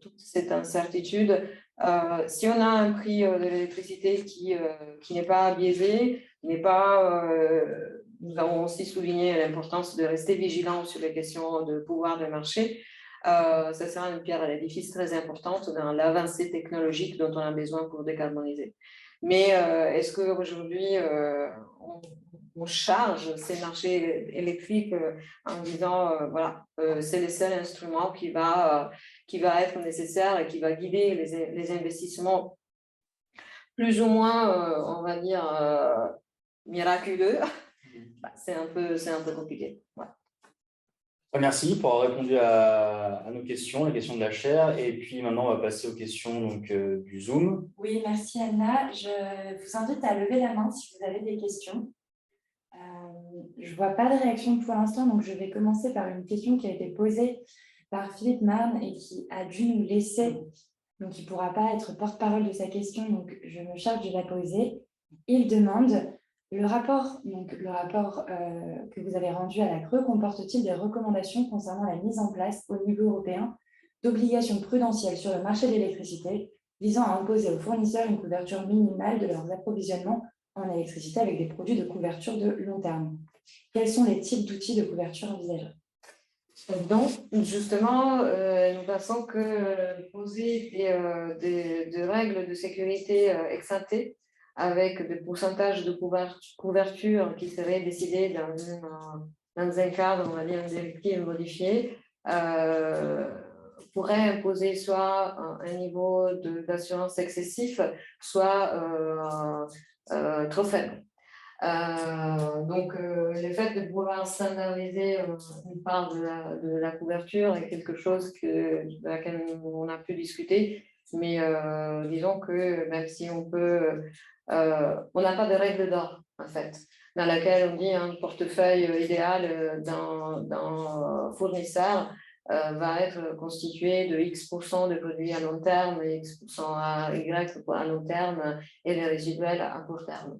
toute cette incertitude. Si on a un prix de l'électricité qui n'est pas biaisé, nous avons aussi souligné l'importance de rester vigilant sur les questions de pouvoir de marché. Ça sera une pierre à l'édifice très importante dans l'avancée technologique dont on a besoin pour décarboniser. Mais est-ce qu'aujourd'hui, on charge ces marchés électriques en disant, voilà, c'est le seul instrument qui va être nécessaire et qui va guider les investissements plus ou moins, on va dire, miraculeux. C'est un peu compliqué. Ouais. Merci pour avoir répondu à nos questions, les questions de la chaire. Et puis maintenant, on va passer aux questions donc, du Zoom. Oui, merci Anna. Je vous invite à lever la main si vous avez des questions. Je ne vois pas de réaction pour l'instant, donc je vais commencer par une question qui a été posée par Philippe Marne et qui a dû nous laisser, donc il ne pourra pas être porte-parole de sa question, donc je me charge de la poser. Il demande, le rapport que vous avez rendu à la CRE comporte-t-il des recommandations concernant la mise en place au niveau européen d'obligations prudentielles sur le marché de l'électricité visant à imposer aux fournisseurs une couverture minimale de leurs approvisionnements en électricité avec des produits de couverture de long terme? Quels sont les types d'outils de couverture envisageables? Donc, justement, nous pensons que poser des règles de sécurité ex ante avec des pourcentages de couverture qui seraient décidés dans un cadre, on va dire, une directive modifiée, pourrait imposer soit un niveau d'assurance excessif, soit trop faible. Donc, le fait de pouvoir standardiser une part de la couverture est quelque chose de laquelle on a pu discuter, mais disons que même si on peut, on n'a pas de règle d'or en fait, dans laquelle on dit un portefeuille idéal d'un fournisseur va être constitué de X% de produits à long terme et X% à Y à long terme et les résiduels à court terme.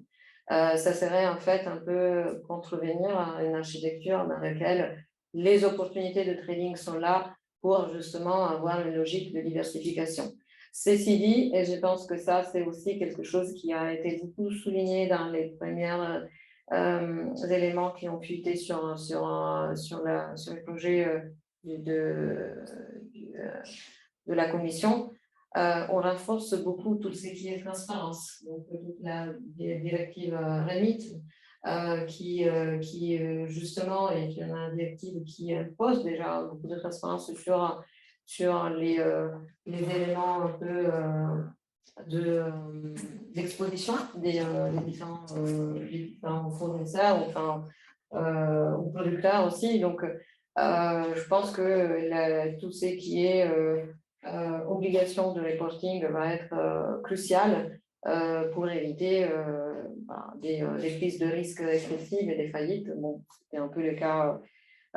Ça serait en fait un peu contrevenir à une architecture dans laquelle les opportunités de trading sont là pour justement avoir une logique de diversification. Ceci dit, et je pense que ça c'est aussi quelque chose qui a été beaucoup souligné dans les premiers éléments qui ont fuité sur le projet de la commission. On renforce beaucoup tout ce qui est transparence, donc toute la directive REMIT qui justement est une directive qui impose déjà beaucoup de transparence sur les éléments un peu d'exposition des différents fournisseurs, ou producteurs aussi. Donc, je pense que tout ce qui est obligation de reporting va être crucial pour éviter des prises de risques excessives et des faillites. Bon, c'était un peu le cas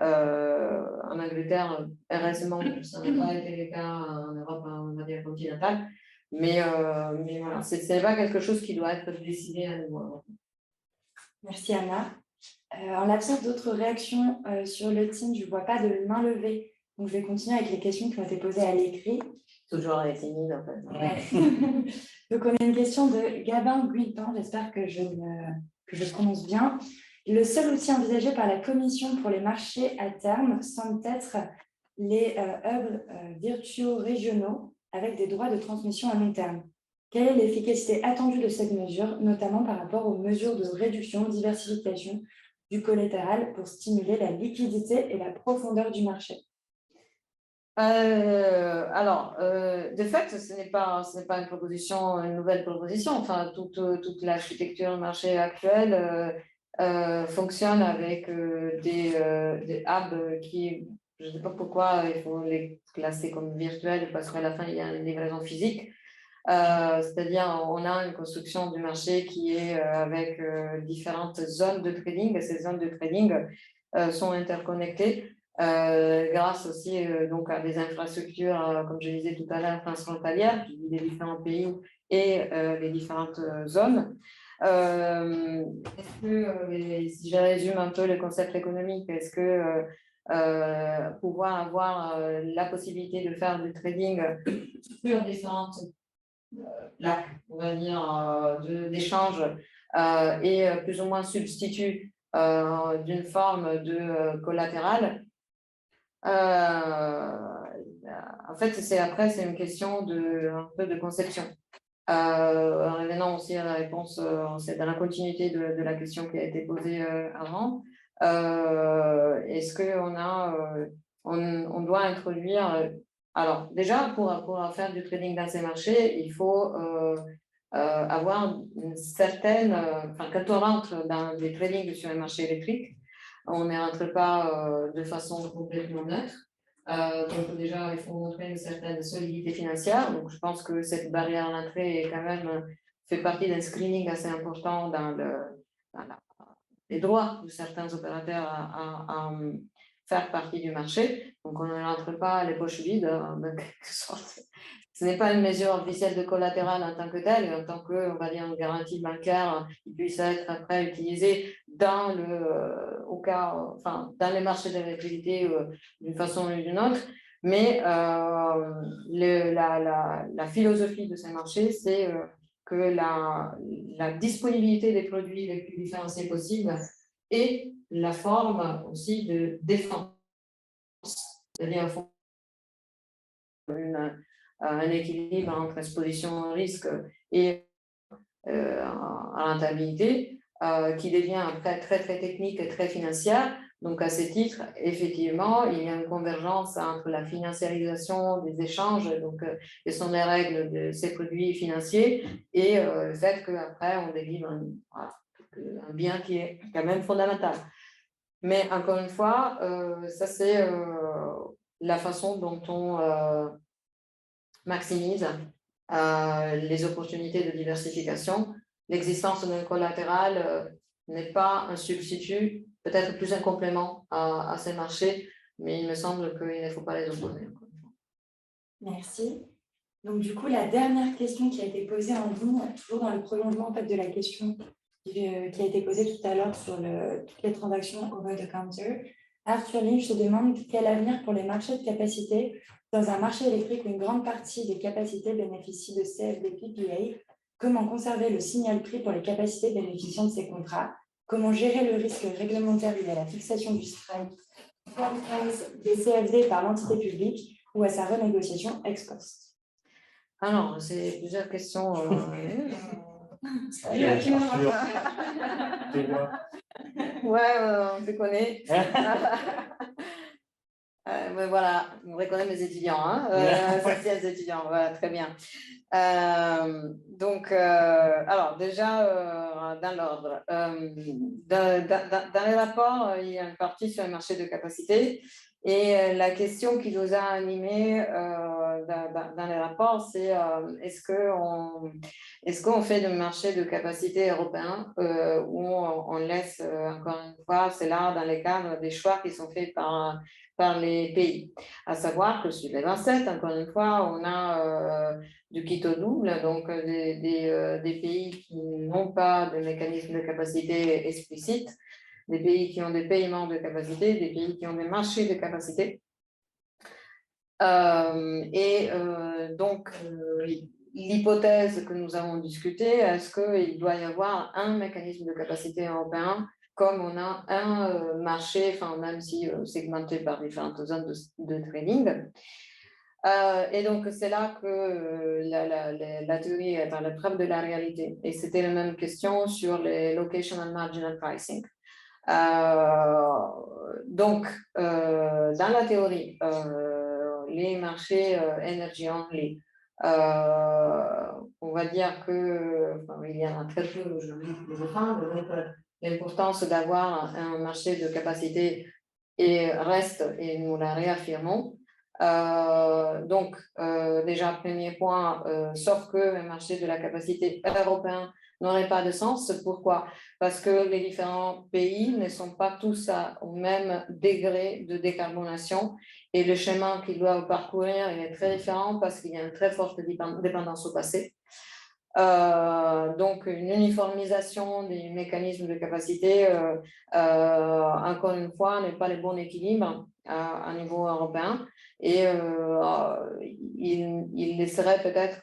En Angleterre, heureusement, ça n'a pas été le cas en Europe, on va dire, continentale. Mais voilà, ce n'est pas quelque chose qui doit être décidé à nouveau. Merci Anna. En l'absence d'autres réactions sur le team, je ne vois pas de main levée. Donc, je vais continuer avec les questions qui ont été posées à l'écrit. Toujours les timides, en fait. Ouais. Donc, on a une question de Gabin Guilpan, j'espère que je prononce bien. Le seul outil envisagé par la Commission pour les marchés à terme semble être les hubs virtuaux régionaux avec des droits de transmission à long terme. Quelle est l'efficacité attendue de cette mesure, notamment par rapport aux mesures de réduction, diversification du collatéral pour stimuler la liquidité et la profondeur du marché? De fait, ce n'est pas une nouvelle proposition. Enfin, toute l'architecture du marché actuelle fonctionne avec des hubs qui, je ne sais pas pourquoi il faut les classer comme virtuels, parce qu'à la fin, il y a une livraison physique. C'est-à-dire, on a une construction du marché qui est avec différentes zones de trading. Ces zones de trading sont interconnectées. Grâce aussi donc à des infrastructures, comme je disais tout à l'heure, transfrontalières, qui lient les différents pays et les différentes zones. Si je résume un peu le concept économique, est-ce que pouvoir avoir la possibilité de faire du trading sur différentes plaques, on va dire, d'échange et plus ou moins substitut d'une forme de collatéral. En fait, c'est une question un peu de conception. En revenant aussi à la réponse, c'est dans la continuité de la question qui a été posée avant. Est-ce on doit introduire... alors, déjà, pour faire du trading dans ces marchés, il faut avoir une certaine... quand on rentre dans des trading sur un marché électrique, on ne rentre pas de façon complètement neutre. Donc déjà, il faut montrer une certaine solidité financière. Donc je pense que cette barrière à l'entrée fait partie d'un screening assez important dans les droits de certains opérateurs à faire partie du marché. Donc on ne rentre pas les poches vides, de quelque sorte. Ce n'est pas une mesure officielle de collatéral en tant que telle, en tant que, on va dire, une garantie bancaire qui puisse être après utilisée dans dans les marchés de la liquidité d'une façon ou d'une autre. Mais la philosophie de ces marchés, c'est que la disponibilité des produits les plus différenciés possibles et la forme aussi de défense, c'est-à-dire un équilibre entre exposition au risque et à rentabilité, qui devient après très, très technique et très financière. Donc, à ce titre, effectivement, il y a une convergence entre la financiarisation des échanges, donc, quelles sont les règles de ces produits financiers, et le fait qu'après, on délivre un bien qui est quand même fondamental. Mais encore une fois, ça, c'est la façon dont on maximise les opportunités de diversification. L'existence d'un collatéral n'est pas un substitut, peut-être plus un complément à ces marchés, mais il me semble qu'il ne faut pas les opposer. Merci. Donc, du coup, la dernière question qui a été posée en ligne, toujours dans le prolongement en fait, de la question qui a été posée tout à l'heure sur toutes les transactions over the counter, Arthur Lynch se demande quel avenir pour les marchés de capacité dans un marché électrique où une grande partie des capacités bénéficient de CFD PPA. Comment conserver le signal prix pour les capacités bénéficiant de ces contrats? Comment gérer le risque réglementaire lié à la fixation du strike des CFD par l'entité publique ou à sa renégociation ex post? Alors, c'est plusieurs questions. Ouais, on te connaît. Voilà, on reconnaît mes étudiants, sociaux étudiants, voilà, très bien. Alors déjà, dans l'ordre, dans les rapports, il y a une partie sur le marché de capacité Et la question qui nous a animés dans les rapports, c'est est-ce qu'on fait le marché de capacité européen ou on laisse, encore une fois, c'est là dans les cadres des choix qui sont faits par les pays. À savoir que sur les 27, encore une fois, on a du Quito double, donc des pays qui n'ont pas de mécanisme de capacité explicite, des pays qui ont des paiements de capacité, des pays qui ont des marchés de capacité. Donc, l'hypothèse que nous avons discutée, est-ce qu'il doit y avoir un mécanisme de capacité européen comme on a un marché, enfin, même si segmenté par différentes zones de trading. Et donc, c'est là que la théorie est à l'épreuve de la réalité. Et c'était la même question sur les location and marginal pricing. Donc, dans la théorie, les marchés energy only, on va dire que, enfin, il y en a très peu aujourd'hui qui le font, donc l'importance d'avoir un marché de capacité reste, et nous la réaffirmons. Donc, déjà, premier point, sauf que le marché de la capacité européen n'aurait pas de sens. Pourquoi? Parce que les différents pays ne sont pas tous au même degré de décarbonation et le chemin qu'ils doivent parcourir est très différent parce qu'il y a une très forte dépendance au passé. Donc, une uniformisation des mécanismes de capacité, encore une fois, n'est pas le bon équilibre à niveau européen. Et il laisserait peut-être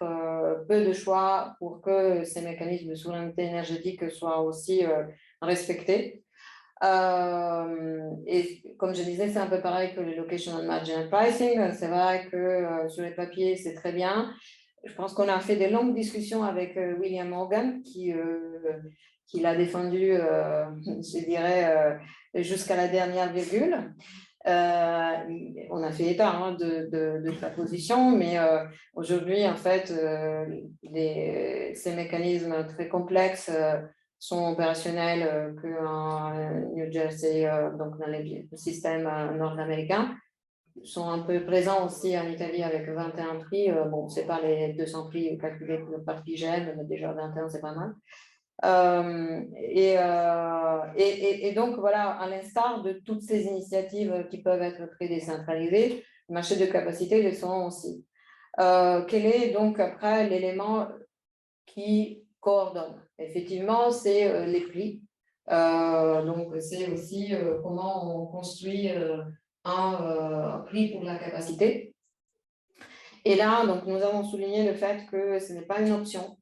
peu de choix pour que ces mécanismes de souveraineté énergétique soient aussi respectés. Et comme je disais, c'est un peu pareil que le location and marginal pricing. C'est vrai que sur les papiers, c'est très bien. Je pense qu'on a fait des longues discussions avec William Morgan, qui l'a défendu, je dirais, jusqu'à la dernière virgule. On a fait état de sa position, mais aujourd'hui, en fait, ces mécanismes très complexes sont opérationnels qu'en New Jersey, donc dans les systèmes nord-américains, sont un peu présents aussi en Italie avec 21 prix. Bon, ce n'est pas les 200 prix calculés par PIGEM, mais déjà 21, c'est pas mal. Et donc, voilà, à l'instar de toutes ces initiatives qui peuvent être très décentralisées, le marché de capacité le sont aussi. Quel est donc après l'élément qui coordonne? Effectivement, c'est les prix. Donc, c'est aussi comment on construit un prix pour la capacité. Et là, donc, nous avons souligné le fait que ce n'est pas une option.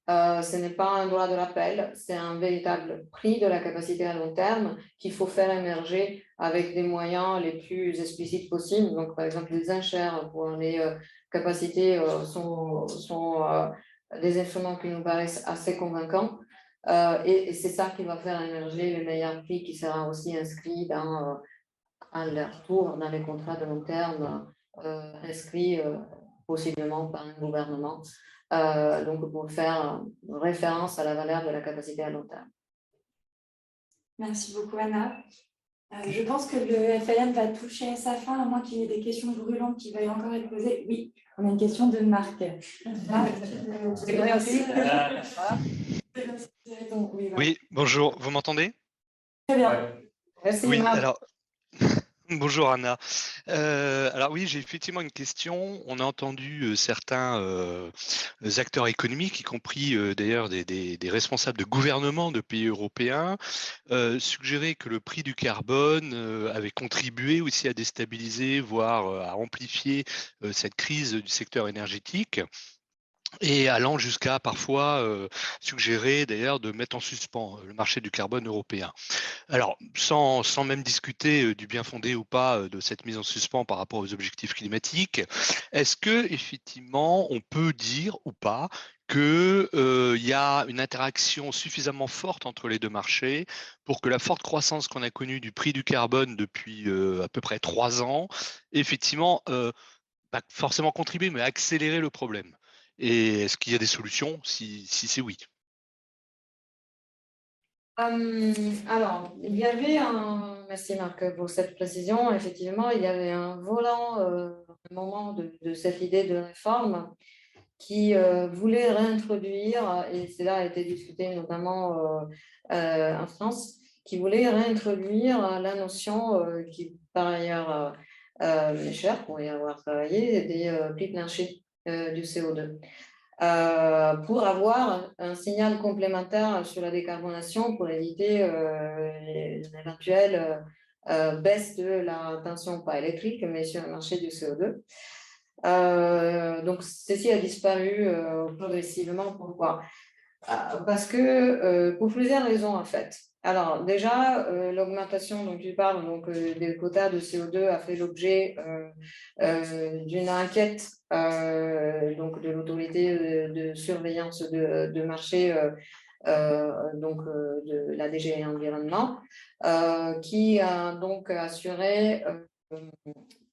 Ce n'est pas un droit de rappel, c'est un véritable prix de la capacité à long terme qu'il faut faire émerger avec des moyens les plus explicites possibles. Donc, par exemple, les enchères pour les capacités sont des instruments qui nous paraissent assez convaincants. Et c'est ça qui va faire émerger le meilleur prix qui sera aussi inscrit à leur tour dans les contrats de long terme inscrits possiblement par un gouvernement. Donc, pour faire référence à la valeur de la capacité à long terme. Merci beaucoup, Anna. Je pense que le FLM va toucher sa fin, à moins qu'il y ait des questions brûlantes qui veuillent encore être posées. Oui, on a une question de Marc. C'est vrai aussi. Oui, bonjour, vous m'entendez? Très bien. Merci, oui, Marc. alors, bonjour Anna. Alors oui, j'ai effectivement une question. On a entendu certains acteurs économiques, y compris d'ailleurs des responsables de gouvernements de pays européens, suggérer que le prix du carbone avait contribué aussi à déstabiliser, voire à amplifier cette crise du secteur énergétique. Et allant jusqu'à parfois suggérer d'ailleurs de mettre en suspens le marché du carbone européen. Alors, sans même discuter du bien fondé ou pas de cette mise en suspens par rapport aux objectifs climatiques, est-ce que effectivement on peut dire ou pas qu'il y a une interaction suffisamment forte entre les deux marchés pour que la forte croissance qu'on a connue du prix du carbone depuis à peu près 3 ans, effectivement, pas forcément contribuer, mais accélérer le problème? Et est-ce qu'il y a des solutions si c'est oui? Alors, il y avait merci Marc pour cette précision. Effectivement, il y avait un volant, un moment de cette idée de réforme qui voulait réintroduire, et cela a été discuté notamment en France, qui voulait réintroduire la notion qui, par ailleurs, m'est chère pour y avoir travaillé, des prix planchers du CO2. Pour avoir un signal complémentaire sur la décarbonation pour éviter une éventuelle baisse de la tension, pas électrique, mais sur le marché du CO2. Donc, ceci a disparu progressivement. Pourquoi? Parce que pour plusieurs raisons, en fait. Alors, déjà, l'augmentation dont tu parles, donc, des quotas de CO2 a fait l'objet d'une enquête donc, de l'autorité de surveillance de marché, donc de la DG Environnement, qui a donc assuré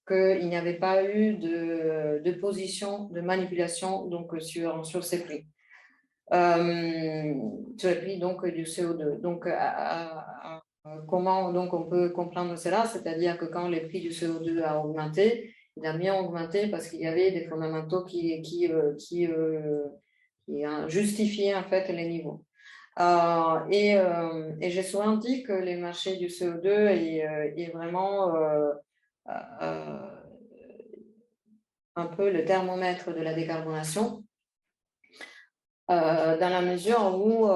qu'il n'y avait pas eu de position de manipulation donc, sur ces prix. Sur les prix donc, du CO2. Donc, comment donc, on peut comprendre cela? C'est-à-dire que quand les prix du CO2 a augmenté, il a bien augmenté parce qu'il y avait des fondamentaux qui justifiaient en fait les niveaux. Et j'ai souvent dit que les marchés du CO2 est vraiment un peu le thermomètre de la décarbonation, dans la mesure où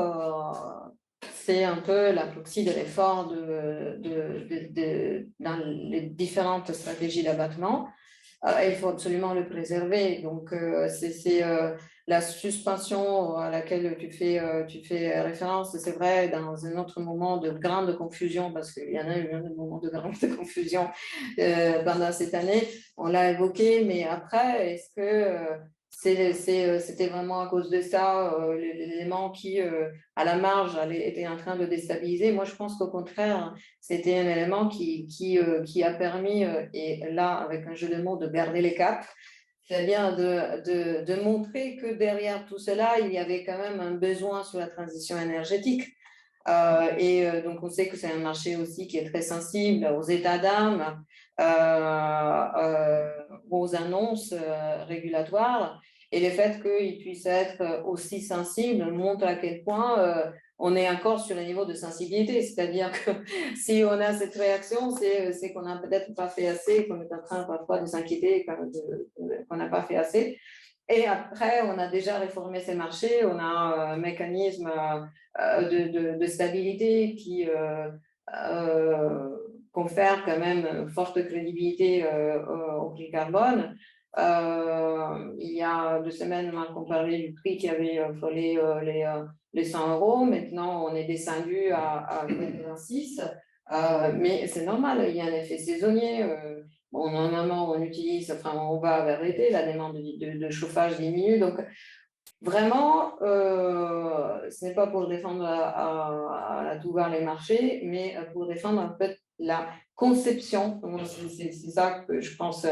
c'est un peu la proxy de l'effort dans les différentes stratégies d'abattement. Il faut absolument le préserver. Donc, c'est la suspension à laquelle tu fais référence, c'est vrai, dans un autre moment de grande confusion, parce qu'il y en a eu un moment de grande confusion pendant cette année, on l'a évoqué, mais après, est-ce que c'était vraiment à cause de ça, l'élément qui, à la marge, était en train de déstabiliser? Moi, je pense qu'au contraire, c'était un élément qui a permis, et là, avec un jeu de mots, de garder les caps, c'est-à-dire de montrer que derrière tout cela, il y avait quand même un besoin sur la transition énergétique. Donc, on sait que c'est un marché aussi qui est très sensible aux états d'âme, aux annonces régulatoires. Et le fait qu'il puisse être aussi sensible montre à quel point on est encore sur un niveau de sensibilité. C'est-à-dire que si on a cette réaction, c'est qu'on n'a peut-être pas fait assez, qu'on est en train parfois de s'inquiéter qu'on n'a pas fait assez. Et après, on a déjà réformé ces marchés, on a un mécanisme de stabilité qui confère quand même une forte crédibilité au prix carbone. Il y a 2 semaines, on parlait du prix qui avait frôlé les 100 €. Maintenant, on est descendu à 86. Mais c'est normal, il y a un effet saisonnier. Normalement, on va vers l'été, la demande de chauffage diminue. Donc, vraiment, ce n'est pas pour défendre à tout va les marchés, mais pour défendre en fait la conception. C'est ça que je pense,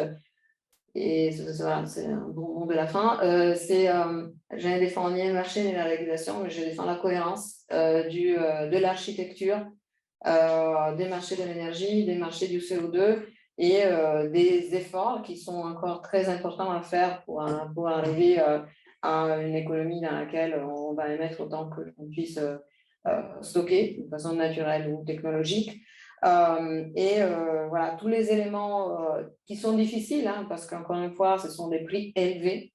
et c'est un bon mot de la fin. Je ne défends ni le marché ni la régulation, mais je défends la cohérence de l'architecture, des marchés de l'énergie, des marchés du CO2 et des efforts qui sont encore très importants à faire pour arriver à une économie dans laquelle on va émettre autant qu'on puisse stocker de façon naturelle ou technologique. Voilà, tous les éléments qui sont difficiles, hein, parce qu'encore une fois, ce sont des prix élevés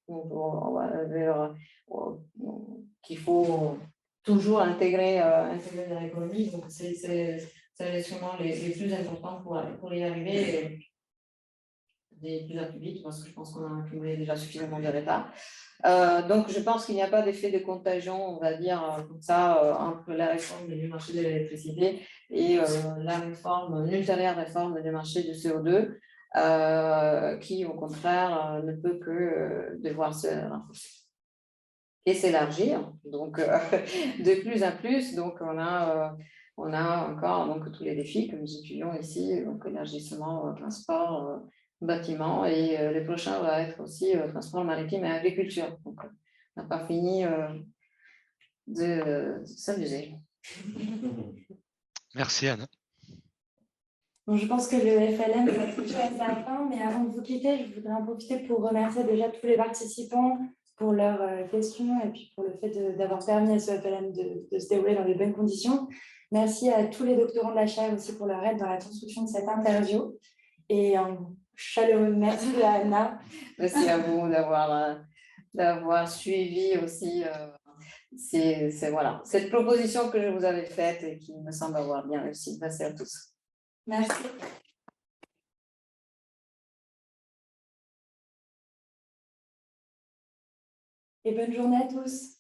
qu'il faut toujours intégrer dans l'économie. Donc, c'est sûrement les plus importants pour y arriver. Des plus plus vite, parce que je pense qu'on a accumulé déjà suffisamment de retard. Donc, je pense qu'il n'y a pas d'effet de contagion, on va dire, comme ça, entre la réforme du marché de l'électricité et une ultérieure réforme du marché du CO2, qui, au contraire, ne peut que devoir se renforcer et s'élargir. Donc, de plus en plus, donc, on a encore donc, tous les défis que nous étudions ici, donc élargissement, transport, bâtiment, et le prochain va être aussi transport maritime et agriculture. Donc, on n'a pas fini de s'amuser. Merci Anne. Bon, je pense que le FLM va toucher à sa fin, mais avant de vous quitter, je voudrais en profiter pour remercier déjà tous les participants pour leurs questions et puis pour le fait d'avoir permis à ce FLM de se dérouler dans de bonnes conditions. Merci à tous les doctorants de la chaire aussi pour leur aide dans la construction de cette interview. Et un chaleureux merci à Anna. Merci à vous d'avoir suivi aussi voilà, cette proposition que je vous avais faite et qui me semble avoir bien réussi. Merci à tous. Merci. Et bonne journée à tous.